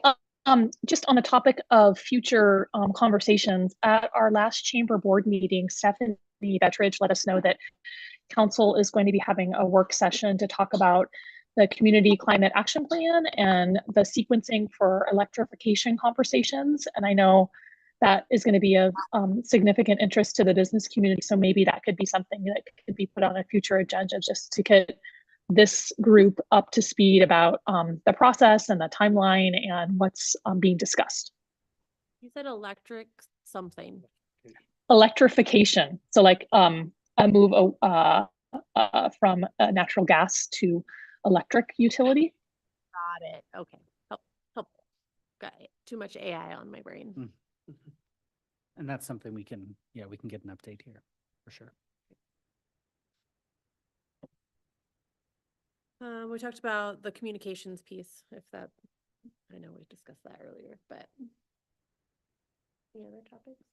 just on the topic of future conversations, at our last chamber board meeting, Stephanie Bettridge let us know that council is going to be having a work session to talk about the community climate action plan and the sequencing for electrification conversations. And I know that is going to be of significant interest to the business community. So maybe that could be something that could be put on a future agenda just to get this group up to speed about the process and the timeline and what's being discussed. You said electric something. Electrification. So like a move from natural gas to electric utility. Got it. Okay. Helpful. Got it. Too much AI on my brain. And that's something we can get an update here for sure. We talked about the communications piece, if that, I know we discussed that earlier, but any other topics?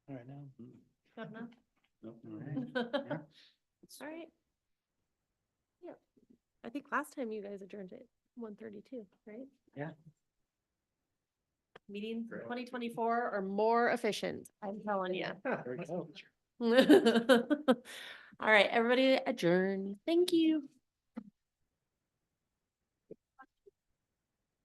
All right now. Not enough? Nope. Yeah. All right. Yeah. I think last time you guys adjourned at 1:32, right? Yeah. Meetings in 2024 are more efficient, I'm telling you. There we go. All right, everybody adjourn. Thank you.